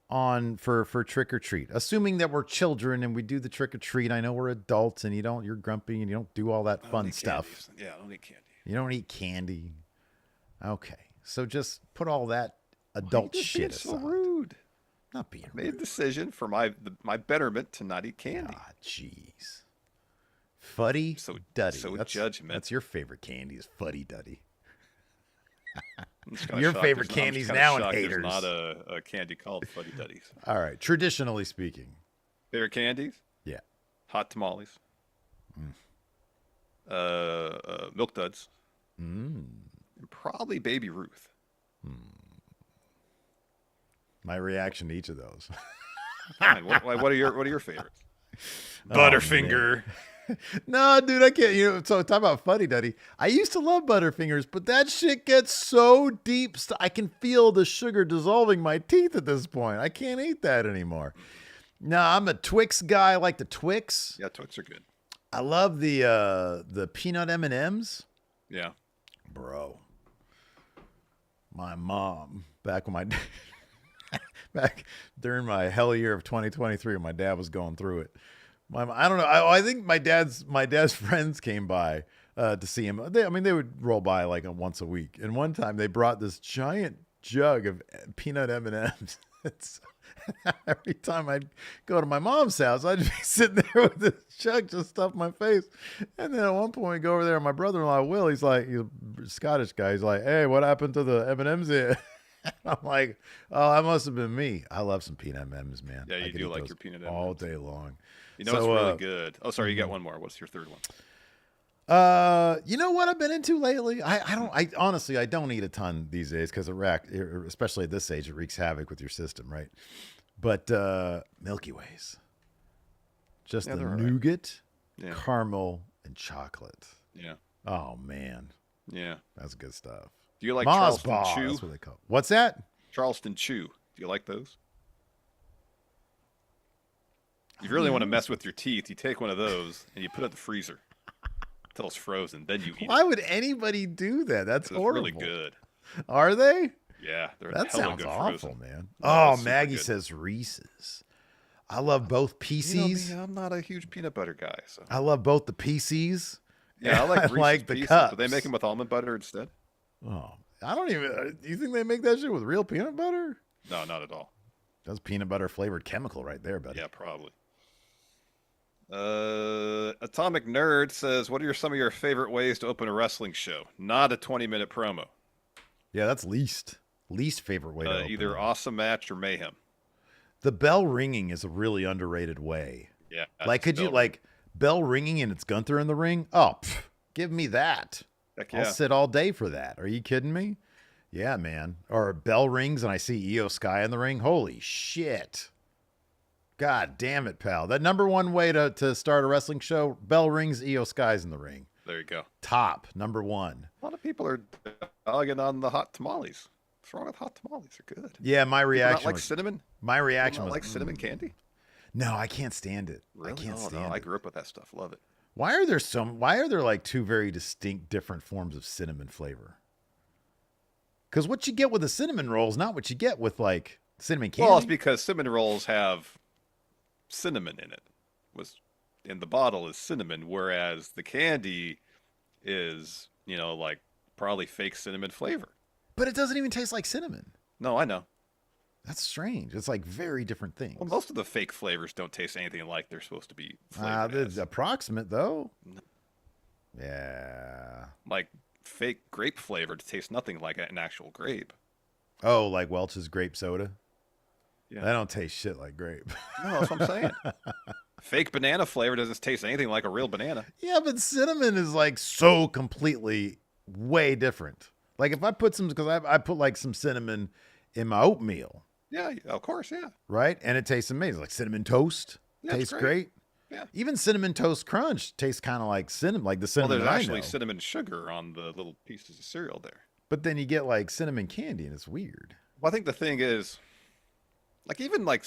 Speaker 1: on for trick-or-treat. Assuming that we're children and we do the trick-or-treat. I know we're adults and you're grumpy and you don't do all that fun stuff.
Speaker 2: Candies. Yeah, I don't eat candy.
Speaker 1: You don't eat candy. Okay. So just put all that adult shit aside.
Speaker 2: So rude.
Speaker 1: Not being
Speaker 2: rude. Made a decision for my betterment to not eat candy.
Speaker 1: Ah, jeez. Fuddy Duddy.
Speaker 2: So judgmental.
Speaker 1: That's your favorite candy is Fuddy Duddy.
Speaker 2: Your favorite candies now and haters. There's not a candy called Fuddy Duddies.
Speaker 1: All right. Traditionally speaking.
Speaker 2: Favorite candies?
Speaker 1: Yeah.
Speaker 2: Hot tamales. Milk duds. And probably Baby Ruth.
Speaker 1: My reaction to each of those.
Speaker 2: Fine. What are your favorites? Butterfinger.
Speaker 1: No, dude, I can't. So talk about Fuddy Duddy. I used to love Butterfingers, but that shit gets so deep. I can feel the sugar dissolving my teeth at this point. I can't eat that anymore. No, I'm a Twix guy. I like the Twix.
Speaker 2: Yeah, Twix are good.
Speaker 1: I love the peanut M&Ms.
Speaker 2: Yeah.
Speaker 1: Bro. My mom, back during my hell year of 2023, when my dad was going through it. I don't know. I think my dad's friends came by to see him. They would roll by like once a week. And one time they brought this giant jug of peanut M&Ms. Every time I'd go to my mom's house, I'd be sitting there with this jug just stuffed my face. And then at one point, we go over there, and my brother-in-law, Will, he's a Scottish guy. He's like, hey, what happened to the M&Ms here? I'm like, oh, that must have been me. I love some peanut M&Ms, man.
Speaker 2: Yeah, you do like your peanut M&Ms.
Speaker 1: All day long.
Speaker 2: You know what's really good? Oh, sorry, you got one more. What's your third one?
Speaker 1: You know what I've been into lately? I honestly, I don't eat a ton these days because especially at this age, it wreaks havoc with your system, right? But Milky Ways. Just the nougat, caramel, and chocolate.
Speaker 2: Yeah.
Speaker 1: Oh, man.
Speaker 2: Yeah.
Speaker 1: That's good stuff.
Speaker 2: Do you like
Speaker 1: Mars
Speaker 2: Charleston
Speaker 1: Bar,
Speaker 2: Chew?
Speaker 1: that's what they call it. What's that?
Speaker 2: Charleston Chew. Do you like those? If you really want to mess with your teeth, you take one of those and you put it in the freezer until it's frozen. Then you eat
Speaker 1: Why
Speaker 2: it.
Speaker 1: would anybody do that? That's horrible.
Speaker 2: Really good.
Speaker 1: Are they?
Speaker 2: Yeah.
Speaker 1: That sounds awful,
Speaker 2: frozen.
Speaker 1: man.
Speaker 2: No,
Speaker 1: Maggie
Speaker 2: good.
Speaker 1: says Reese's. I love both PCs.
Speaker 2: You know me, I'm not a huge peanut butter guy. So.
Speaker 1: I love both the PCs.
Speaker 2: Yeah, I like Reese's
Speaker 1: like the
Speaker 2: Pieces,
Speaker 1: cups.
Speaker 2: but they make them with almond butter instead.
Speaker 1: Oh, I don't even. Do you think they make that shit with real peanut butter?
Speaker 2: No, not at all.
Speaker 1: That's peanut butter flavored chemical right there, buddy.
Speaker 2: Yeah, probably. Atomic Nerd says, what are some of your favorite ways to open a wrestling show? Not a 20-minute promo.
Speaker 1: Yeah, that's least favorite way to open
Speaker 2: either
Speaker 1: it.
Speaker 2: awesome match or mayhem.
Speaker 1: The bell ringing is a really underrated way.
Speaker 2: Yeah.
Speaker 1: Like, could you bell ringing and it's Gunther in the ring? Oh, give me that.
Speaker 2: Heck yeah.
Speaker 1: I'll sit all day for that. Are you kidding me? Yeah, man. Or bell rings and I see Io Sky in the ring. Holy shit. God damn it, pal. That number one way to start a wrestling show, bell rings, Io Sky's in the ring.
Speaker 2: There you go.
Speaker 1: Top, number one.
Speaker 2: A lot of people are dogging on the hot tamales. What's wrong with hot tamales? They're good.
Speaker 1: Yeah, my reaction
Speaker 2: not like
Speaker 1: was
Speaker 2: cinnamon.
Speaker 1: My reaction was
Speaker 2: like cinnamon candy.
Speaker 1: No, I can't stand it.
Speaker 2: Really?
Speaker 1: I can't stand it.
Speaker 2: I grew up with that stuff. Love it.
Speaker 1: Why are there like two very distinct different forms of cinnamon flavor? Because what you get with a cinnamon roll is not what you get with like cinnamon candy.
Speaker 2: Well, it's because cinnamon rolls have cinnamon in it. In the bottle is cinnamon, whereas the candy is, like probably fake cinnamon flavor.
Speaker 1: But it doesn't even taste like cinnamon.
Speaker 2: No, I know.
Speaker 1: That's strange. It's like very different things.
Speaker 2: Well, most of the fake flavors don't taste anything like they're supposed to be flavored
Speaker 1: It's
Speaker 2: as.
Speaker 1: approximate though. Yeah.
Speaker 2: Like fake grape flavor tastes nothing like an actual grape.
Speaker 1: Oh, like Welch's grape soda?
Speaker 2: Yeah.
Speaker 1: That don't taste shit like grape.
Speaker 2: No, that's what I'm saying. Fake banana flavor doesn't taste anything like a real banana.
Speaker 1: Yeah, but cinnamon is like so completely way different. Like if I put because I put like some cinnamon in my oatmeal.
Speaker 2: Yeah, of course, yeah.
Speaker 1: Right? And it tastes amazing. Like cinnamon toast tastes great.
Speaker 2: Yeah.
Speaker 1: Even cinnamon toast crunch tastes kind of like cinnamon, like the cinnamon.
Speaker 2: Well, there's
Speaker 1: I
Speaker 2: actually
Speaker 1: know.
Speaker 2: cinnamon sugar on the little pieces of cereal there.
Speaker 1: But then you get like cinnamon candy and it's weird.
Speaker 2: Well, I think the thing is, like even like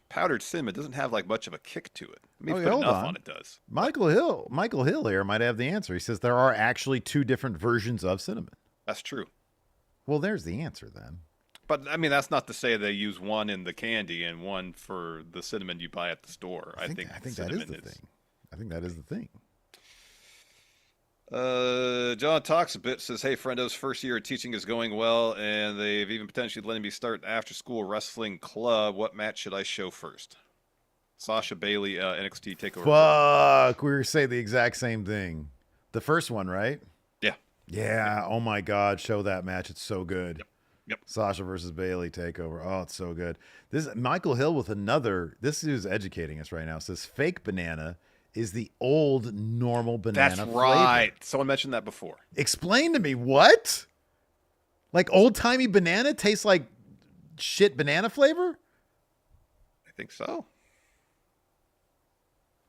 Speaker 2: powdered cinnamon doesn't have like much of a kick to it. I mean, if you put enough on it does.
Speaker 1: Michael Hill here might have the answer. He says there are actually two different versions of cinnamon.
Speaker 2: That's true.
Speaker 1: Well, there's the answer then.
Speaker 2: But I mean, that's not to say they use one in the candy and one for the cinnamon you buy at the store. I think
Speaker 1: that is the thing. I think that is the thing.
Speaker 2: John talks a bit, says, hey, Friendo's first year of teaching is going well, and they've even potentially letting me start an after-school wrestling club. What match should I show first? Sasha Bailey, NXT TakeOver.
Speaker 1: Fuck, we were saying the exact same thing. The first one, right?
Speaker 2: Yeah.
Speaker 1: Yeah. Oh my God, show that match. It's so good.
Speaker 2: Yep.
Speaker 1: Sasha versus Bailey TakeOver. Oh, it's so good. This Michael Hill with another. This is educating us right now. It says fake banana is the old normal banana.
Speaker 2: That's right.
Speaker 1: Flavor.
Speaker 2: Someone mentioned that before.
Speaker 1: Explain to me what? Like old timey banana tastes like shit banana flavor?
Speaker 2: I think so.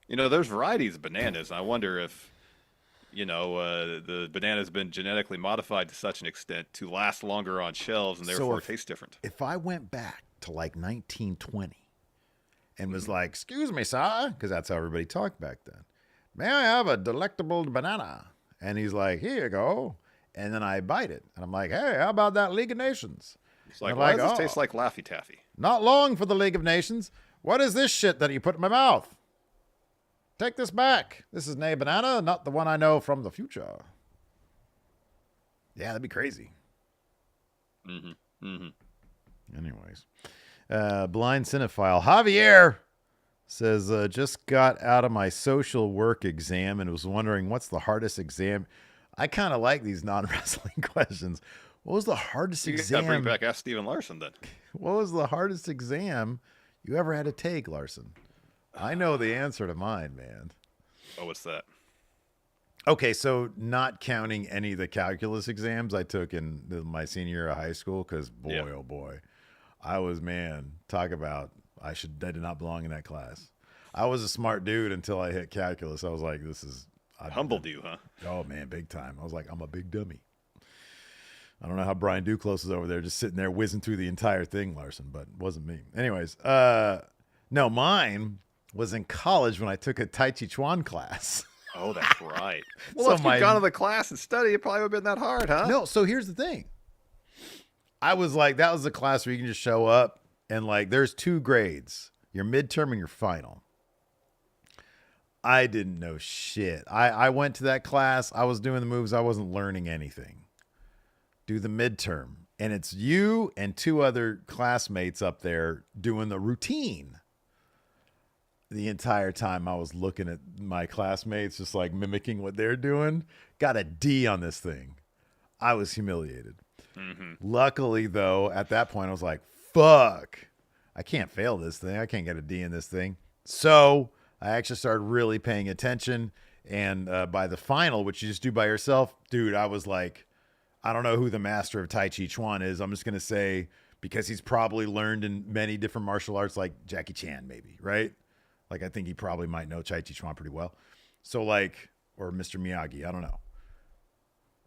Speaker 2: There's varieties of bananas. I wonder if, the banana's been genetically modified to such an extent to last longer on shelves and therefore taste different.
Speaker 1: If I went back to like 1920 and was like, "Excuse me, sir," because that's how everybody talked back then. "May I have a delectable banana?" And he's like, "Here you go." And then I bite it. And I'm like, "Hey, how about that League of Nations?"
Speaker 2: It's like, why does this taste like Laffy Taffy?
Speaker 1: "Not long for the League of Nations. What is this shit that you put in my mouth? Take this back. This is nay banana, not the one I know from the future." Yeah, that'd be crazy. Anyways. Blind Cinephile Javier says, just got out of my social work exam and was wondering what's the hardest exam. I kind of like these non-wrestling questions. What was the hardest exam?
Speaker 2: Bring back Ask Steven Larson then.
Speaker 1: What was the hardest exam you ever had to take, Larson? I know the answer to mine, man.
Speaker 2: Oh, what's that?
Speaker 1: Okay, so not counting any of the calculus exams I took in my senior year of high school, because oh boy, talk about I did not belong in that class. I was a smart dude until I hit calculus. I was like,
Speaker 2: Humbled you, huh?
Speaker 1: Oh man, big time. I was like, I'm a big dummy. I don't know how Brian Duclos is over there just sitting there whizzing through the entire thing, Larson, but it wasn't me. Anyways, no, mine was in college when I took a Tai Chi Chuan class.
Speaker 2: Oh, that's right. Well, if you'd gone to the class and studied, it probably would have been that hard, huh?
Speaker 1: No, so here's the thing. I was like, that was a class where you can just show up and like, there's 2 grades, your midterm and your final. I didn't know shit. I went to that class. I was doing the moves. I wasn't learning anything. Do the midterm. And it's you and 2 other classmates up there doing the routine. The entire time I was looking at my classmates, just like mimicking what they're doing. Got a D on this thing. I was humiliated. Luckily, though, at that point, I was like, fuck, I can't fail this thing. I can't get a D in this thing. So I actually started really paying attention. And by the final, which you just do by yourself, dude, I was like, I don't know who the master of Tai Chi Chuan is. I'm just going to say, because he's probably learned in many different martial arts, like Jackie Chan, maybe, right? Like, I think he probably might know Tai Chi Chuan pretty well. So, like, or Mr. Miyagi, I don't know.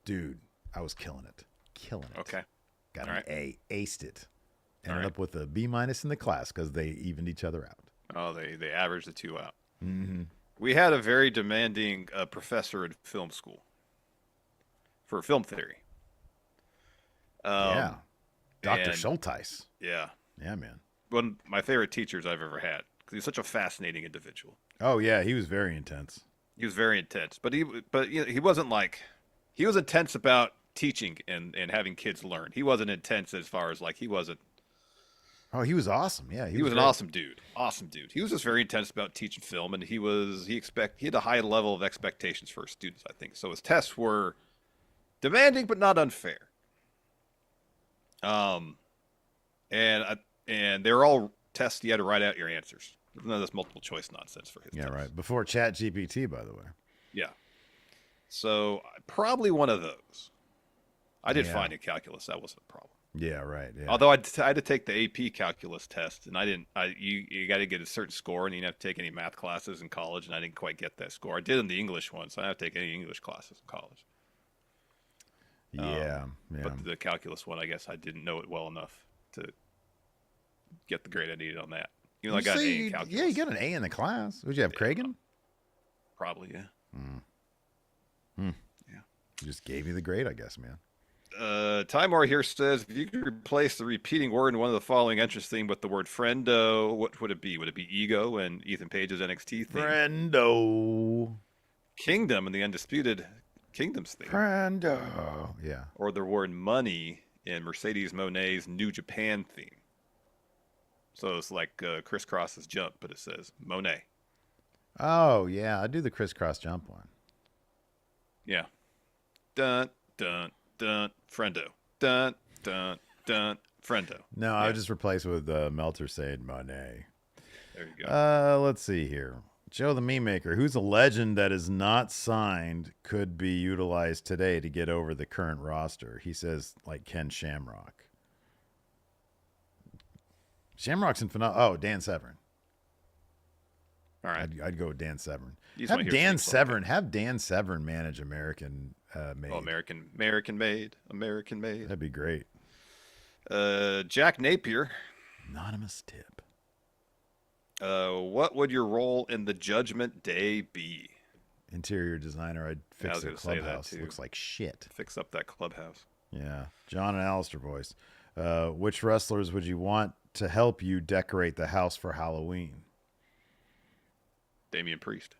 Speaker 1: Dude, I was killing it.
Speaker 2: Okay.
Speaker 1: Got an A. Aced it. Ended up with a B- in the class because they evened each other out.
Speaker 2: Oh, they averaged the 2 out. We had a very demanding professor in film school for film theory.
Speaker 1: Yeah. Dr. Schulteis.
Speaker 2: Yeah.
Speaker 1: Yeah, man.
Speaker 2: One of my favorite teachers I've ever had. He's such a fascinating individual.
Speaker 1: Oh yeah, he was very intense.
Speaker 2: He was very intense, but he wasn't like, he was intense about teaching and having kids learn. He wasn't intense as far as like he wasn't.
Speaker 1: Oh, he was awesome. Yeah,
Speaker 2: he was an awesome dude. Awesome dude. He was just very intense about teaching film, and he had a high level of expectations for his students, I think. So his tests were demanding but not unfair. And they were all tests you had to write out your answers. None of this multiple choice nonsense for his tests.
Speaker 1: Right. Before Chat GPT, by the way.
Speaker 2: Yeah. So probably one of those. I did fine in calculus. That wasn't a problem.
Speaker 1: Yeah, right. Yeah.
Speaker 2: Although I had to take the AP calculus test, and I didn't. You got to get a certain score, and you didn't have to take any math classes in college, and I didn't quite get that score. I did in the English one, so I didn't have to take any English classes in college.
Speaker 1: Yeah.
Speaker 2: But the calculus one, I guess I didn't know it well enough to get the grade I needed on that. I got an A in calculus.
Speaker 1: Yeah, you got an A in the class. Would you have Kragen?
Speaker 2: Probably, yeah.
Speaker 1: Yeah. You just gave you the grade, I guess, man.
Speaker 2: Timor here says, if you could replace the repeating word in one of the following entrance theme with the word friendo, what would it be? Would it be ego and Ethan Page's NXT theme?
Speaker 1: Friendo.
Speaker 2: Kingdom and the Undisputed Kingdoms theme.
Speaker 1: Friendo. Yeah.
Speaker 2: Or the word money in Mercedes Monet's New Japan theme. So it's like Crisscross's jump, but it says Monet.
Speaker 1: Oh, yeah. I do the crisscross jump one.
Speaker 2: Yeah. Dun, dun, dun, friendo. Dun, dun, dun, friendo.
Speaker 1: No, I would just replace with Meltzer saying Monet.
Speaker 2: There you go.
Speaker 1: Let's see here. Joe the Meme Maker, who's a legend that is not signed, could be utilized today to get over the current roster. He says, like Ken Shamrock. Shamrock's in phenomenal. Oh, Dan Severn.
Speaker 2: All right.
Speaker 1: I'd go with Dan Severn.
Speaker 2: You just wanna
Speaker 1: Have
Speaker 2: hear
Speaker 1: Dan
Speaker 2: some
Speaker 1: Severn. Have Dan Severn manage American Made.
Speaker 2: Oh, American made.
Speaker 1: That'd be great.
Speaker 2: Jack Napier.
Speaker 1: Anonymous tip.
Speaker 2: What would your role in the Judgment Day be?
Speaker 1: Interior designer. I'd
Speaker 2: Yeah, I
Speaker 1: fix
Speaker 2: was
Speaker 1: the
Speaker 2: gonna say that
Speaker 1: clubhouse.
Speaker 2: too.
Speaker 1: Looks like shit.
Speaker 2: Fix up that clubhouse.
Speaker 1: Yeah. John and Alistair voice. Which wrestlers would you want to help you decorate the house for Halloween?
Speaker 2: Damian Priest.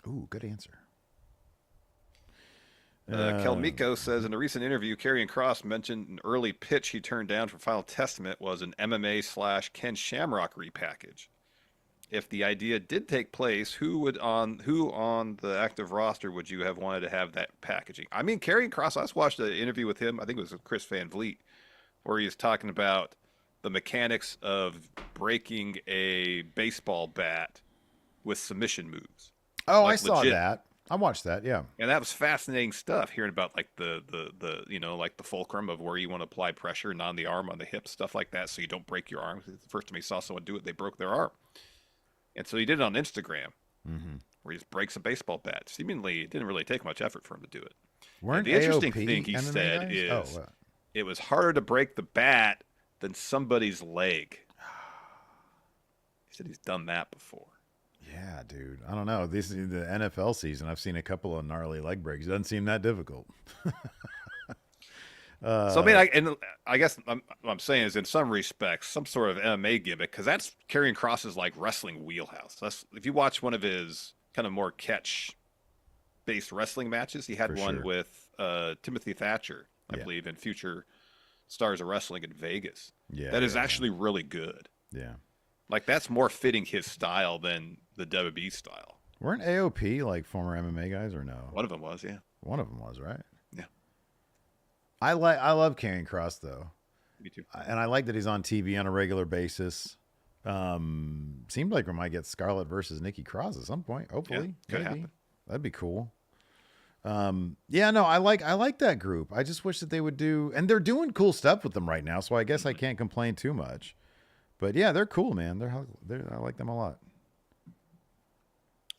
Speaker 1: Ooh, good answer.
Speaker 2: Kelmiko says, in a recent interview, Karrion Kross mentioned an early pitch he turned down for Final Testament was an MMA/Ken Shamrock repackage. If the idea did take place, who on the active roster would you have wanted to have that packaging? I mean, Karrion Kross, I just watched an interview with him, I think it was with Chris Van Vliet, where he was talking about the mechanics of breaking a baseball bat with submission moves.
Speaker 1: Oh,
Speaker 2: Like
Speaker 1: I saw
Speaker 2: legit.
Speaker 1: that. I watched that, yeah.
Speaker 2: And that was fascinating stuff, hearing about like the like the fulcrum of where you want to apply pressure, not on the arm, on the hip, stuff like that, so you don't break your arm. The first time he saw someone do it, they broke their arm. And so he did it on Instagram, where he just breaks a baseball bat. Seemingly, it didn't really take much effort for him to do it.
Speaker 1: Weren't
Speaker 2: The interesting
Speaker 1: AOP
Speaker 2: thing he
Speaker 1: MMA
Speaker 2: said
Speaker 1: guys?
Speaker 2: is
Speaker 1: what?
Speaker 2: it was harder to break the bat than somebody's leg. He said he's done that before.
Speaker 1: Yeah, dude. I don't know. This is the NFL season. I've seen a couple of gnarly leg breaks. It doesn't seem that difficult.
Speaker 2: So I mean, I guess what I'm saying is, in some respects, some sort of MMA gimmick, because that's Karrion Kross's like wrestling wheelhouse. That's, if you watch one of his kind of more catch-based wrestling matches, he had
Speaker 1: For
Speaker 2: one
Speaker 1: sure.
Speaker 2: with Timothy Thatcher, I believe, in Future Stars of Wrestling in Vegas.
Speaker 1: Yeah,
Speaker 2: that is
Speaker 1: yeah,
Speaker 2: actually really good.
Speaker 1: Yeah.
Speaker 2: Like, that's more fitting his style than the WWE style.
Speaker 1: Weren't AOP like former MMA guys or no?
Speaker 2: One of them was, yeah.
Speaker 1: One of them was, right?
Speaker 2: Yeah.
Speaker 1: I love Karrion Kross though.
Speaker 2: Me too.
Speaker 1: And I like that he's on TV on a regular basis. Seemed like we might get Scarlett versus Nikki Cross at some point. Hopefully,
Speaker 2: could
Speaker 1: maybe.
Speaker 2: happen.
Speaker 1: That'd be cool. Yeah, no, I like that group. I just wish that they would do, and they're doing cool stuff with them right now. So I guess I can't complain too much. But yeah, they're cool, man. I like them a lot.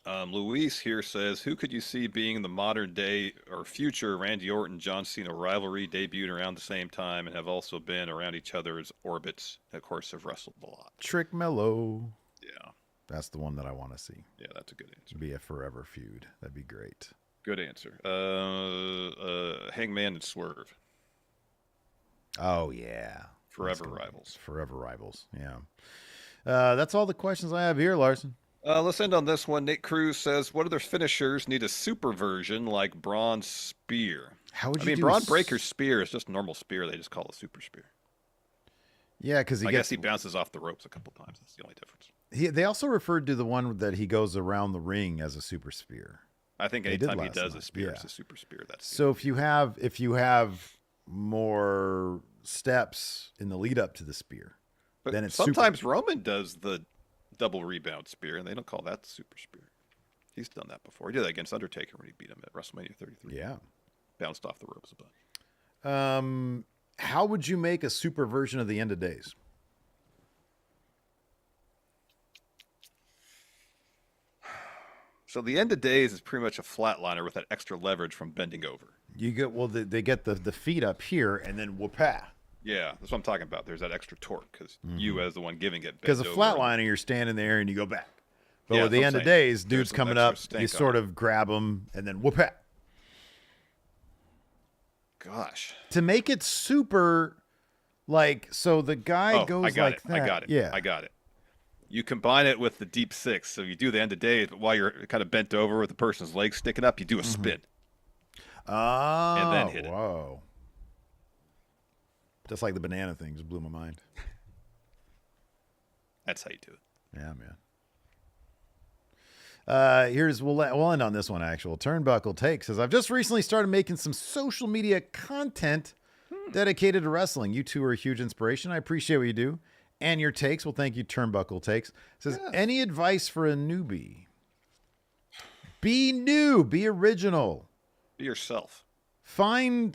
Speaker 2: Luis here says, who could you see being the modern day or future Randy Orton John Cena rivalry, debuted around the same time and have also been around each other's orbits, of course, have wrestled a lot?
Speaker 1: Trick Mello.
Speaker 2: Yeah.
Speaker 1: That's the one that I want to see.
Speaker 2: Yeah, that's a good answer.
Speaker 1: Be a forever feud. That'd be great.
Speaker 2: Good answer. Hangman and Swerve.
Speaker 1: Oh yeah.
Speaker 2: Forever rivals.
Speaker 1: Forever rivals. Yeah. That's all the questions I have here, Larson.
Speaker 2: Let's end on this one. Nick Cruz says, what other finishers need a super version like Braun's spear?
Speaker 1: How would you
Speaker 2: I mean,
Speaker 1: do
Speaker 2: Braun Breaker's spear is just a normal spear. They just call it a super spear.
Speaker 1: Yeah, because
Speaker 2: I guess he bounces off the ropes a couple times. That's the only difference.
Speaker 1: They also referred to the one that he goes around the ring as a super spear.
Speaker 2: I think
Speaker 1: They did
Speaker 2: anytime he
Speaker 1: last
Speaker 2: does
Speaker 1: night,
Speaker 2: a spear,
Speaker 1: yeah.
Speaker 2: it's a super spear. That's
Speaker 1: So if you have more steps in the lead up to the spear,
Speaker 2: but
Speaker 1: then it's
Speaker 2: sometimes Roman does the double rebound spear, and they don't call that the super spear. He's done that before. He did that against Undertaker when he beat him at WrestleMania 33.
Speaker 1: Yeah.
Speaker 2: Bounced off the ropes a bunch.
Speaker 1: How would you make a super version of the End of Days?
Speaker 2: So the End of Days is pretty much a flatliner with that extra leverage from bending over.
Speaker 1: You get they get the feet up here and then whoop-ah.
Speaker 2: Yeah, that's what I'm talking about. There's that extra torque because you, as the one giving it,
Speaker 1: Because a
Speaker 2: bend over.
Speaker 1: flatliner, you're standing there and you go back. But
Speaker 2: Yeah,
Speaker 1: with the
Speaker 2: that's
Speaker 1: End
Speaker 2: what
Speaker 1: of
Speaker 2: I'm saying.
Speaker 1: Days,
Speaker 2: There's
Speaker 1: dude's
Speaker 2: some
Speaker 1: coming
Speaker 2: extra
Speaker 1: up,
Speaker 2: stank
Speaker 1: you
Speaker 2: on
Speaker 1: sort
Speaker 2: it.
Speaker 1: of grab him and then whoop-ah.
Speaker 2: Gosh.
Speaker 1: To make it super, like, so the guy goes
Speaker 2: I got
Speaker 1: like
Speaker 2: it.
Speaker 1: that.
Speaker 2: I got it.
Speaker 1: Yeah.
Speaker 2: I got it. You combine it with the deep six. So you do the End of Days, but while you're kind of bent over with the person's legs sticking up, you do a spin.
Speaker 1: Oh,
Speaker 2: And then hit it.
Speaker 1: Whoa. Just like the banana thing, just blew my mind.
Speaker 2: That's how you do it.
Speaker 1: Yeah, man. We'll end on this one. Actual Turnbuckle Take says, I've just recently started making some social media content dedicated to wrestling. You two are a huge inspiration. I appreciate what you do and your takes. Well, thank you. Turnbuckle Takes says, any advice for a newbie? Be new. Be original.
Speaker 2: Be yourself.
Speaker 1: I'll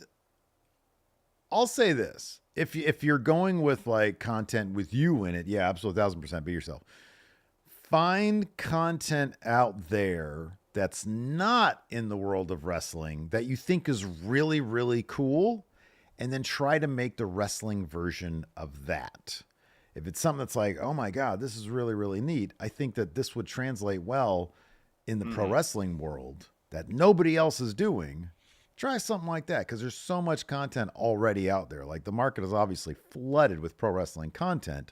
Speaker 1: say this. If you're going with like content with you in it, yeah, absolutely, 1,000% be yourself. Find content out there that's not in the world of wrestling that you think is really, really cool, and then try to make the wrestling version of that. If it's something that's like, oh my God, this is really, really neat, I think that this would translate well in the pro wrestling world that nobody else is doing. Try something like that, because there's so much content already out there. Like, the market is obviously flooded with pro wrestling content.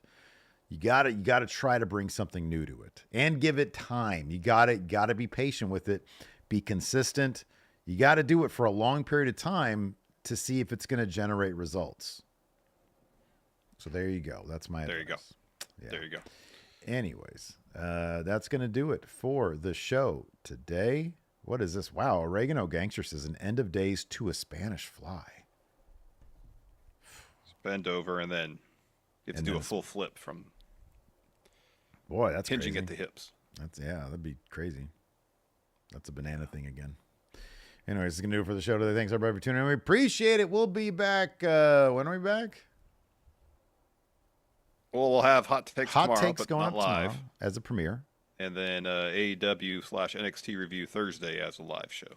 Speaker 1: You gotta try to bring something new to it and give it time. You gotta be patient with it, be consistent. You gotta do it for a long period of time to see if it's gonna generate results. So there you go. That's my advice.
Speaker 2: There you go.
Speaker 1: Yeah.
Speaker 2: There you go.
Speaker 1: Anyways, that's gonna do it for the show today. What is this? Wow, Oregano Gangster says an end of days to a Spanish fly.
Speaker 2: Bend over and then you have to do a full flip from
Speaker 1: boy, that's
Speaker 2: hinging
Speaker 1: crazy.
Speaker 2: at the hips.
Speaker 1: That'd be crazy. That's a banana thing again. Anyways, this is gonna do it for the show today. Thanks everybody for tuning in. We appreciate it. We'll be back. When are we back?
Speaker 2: Well, we'll have hot takes tomorrow, but
Speaker 1: going
Speaker 2: not
Speaker 1: up
Speaker 2: live
Speaker 1: tomorrow as a premiere.
Speaker 2: And then AEW/NXT review Thursday as a live show.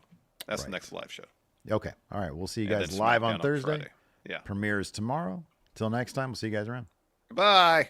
Speaker 2: That's the next live show.
Speaker 1: Okay. All right. We'll see you
Speaker 2: And
Speaker 1: guys
Speaker 2: then
Speaker 1: live
Speaker 2: SmackDown
Speaker 1: on Thursday.
Speaker 2: Friday. Yeah.
Speaker 1: Premieres tomorrow. Till next time, we'll see you guys around.
Speaker 2: Goodbye.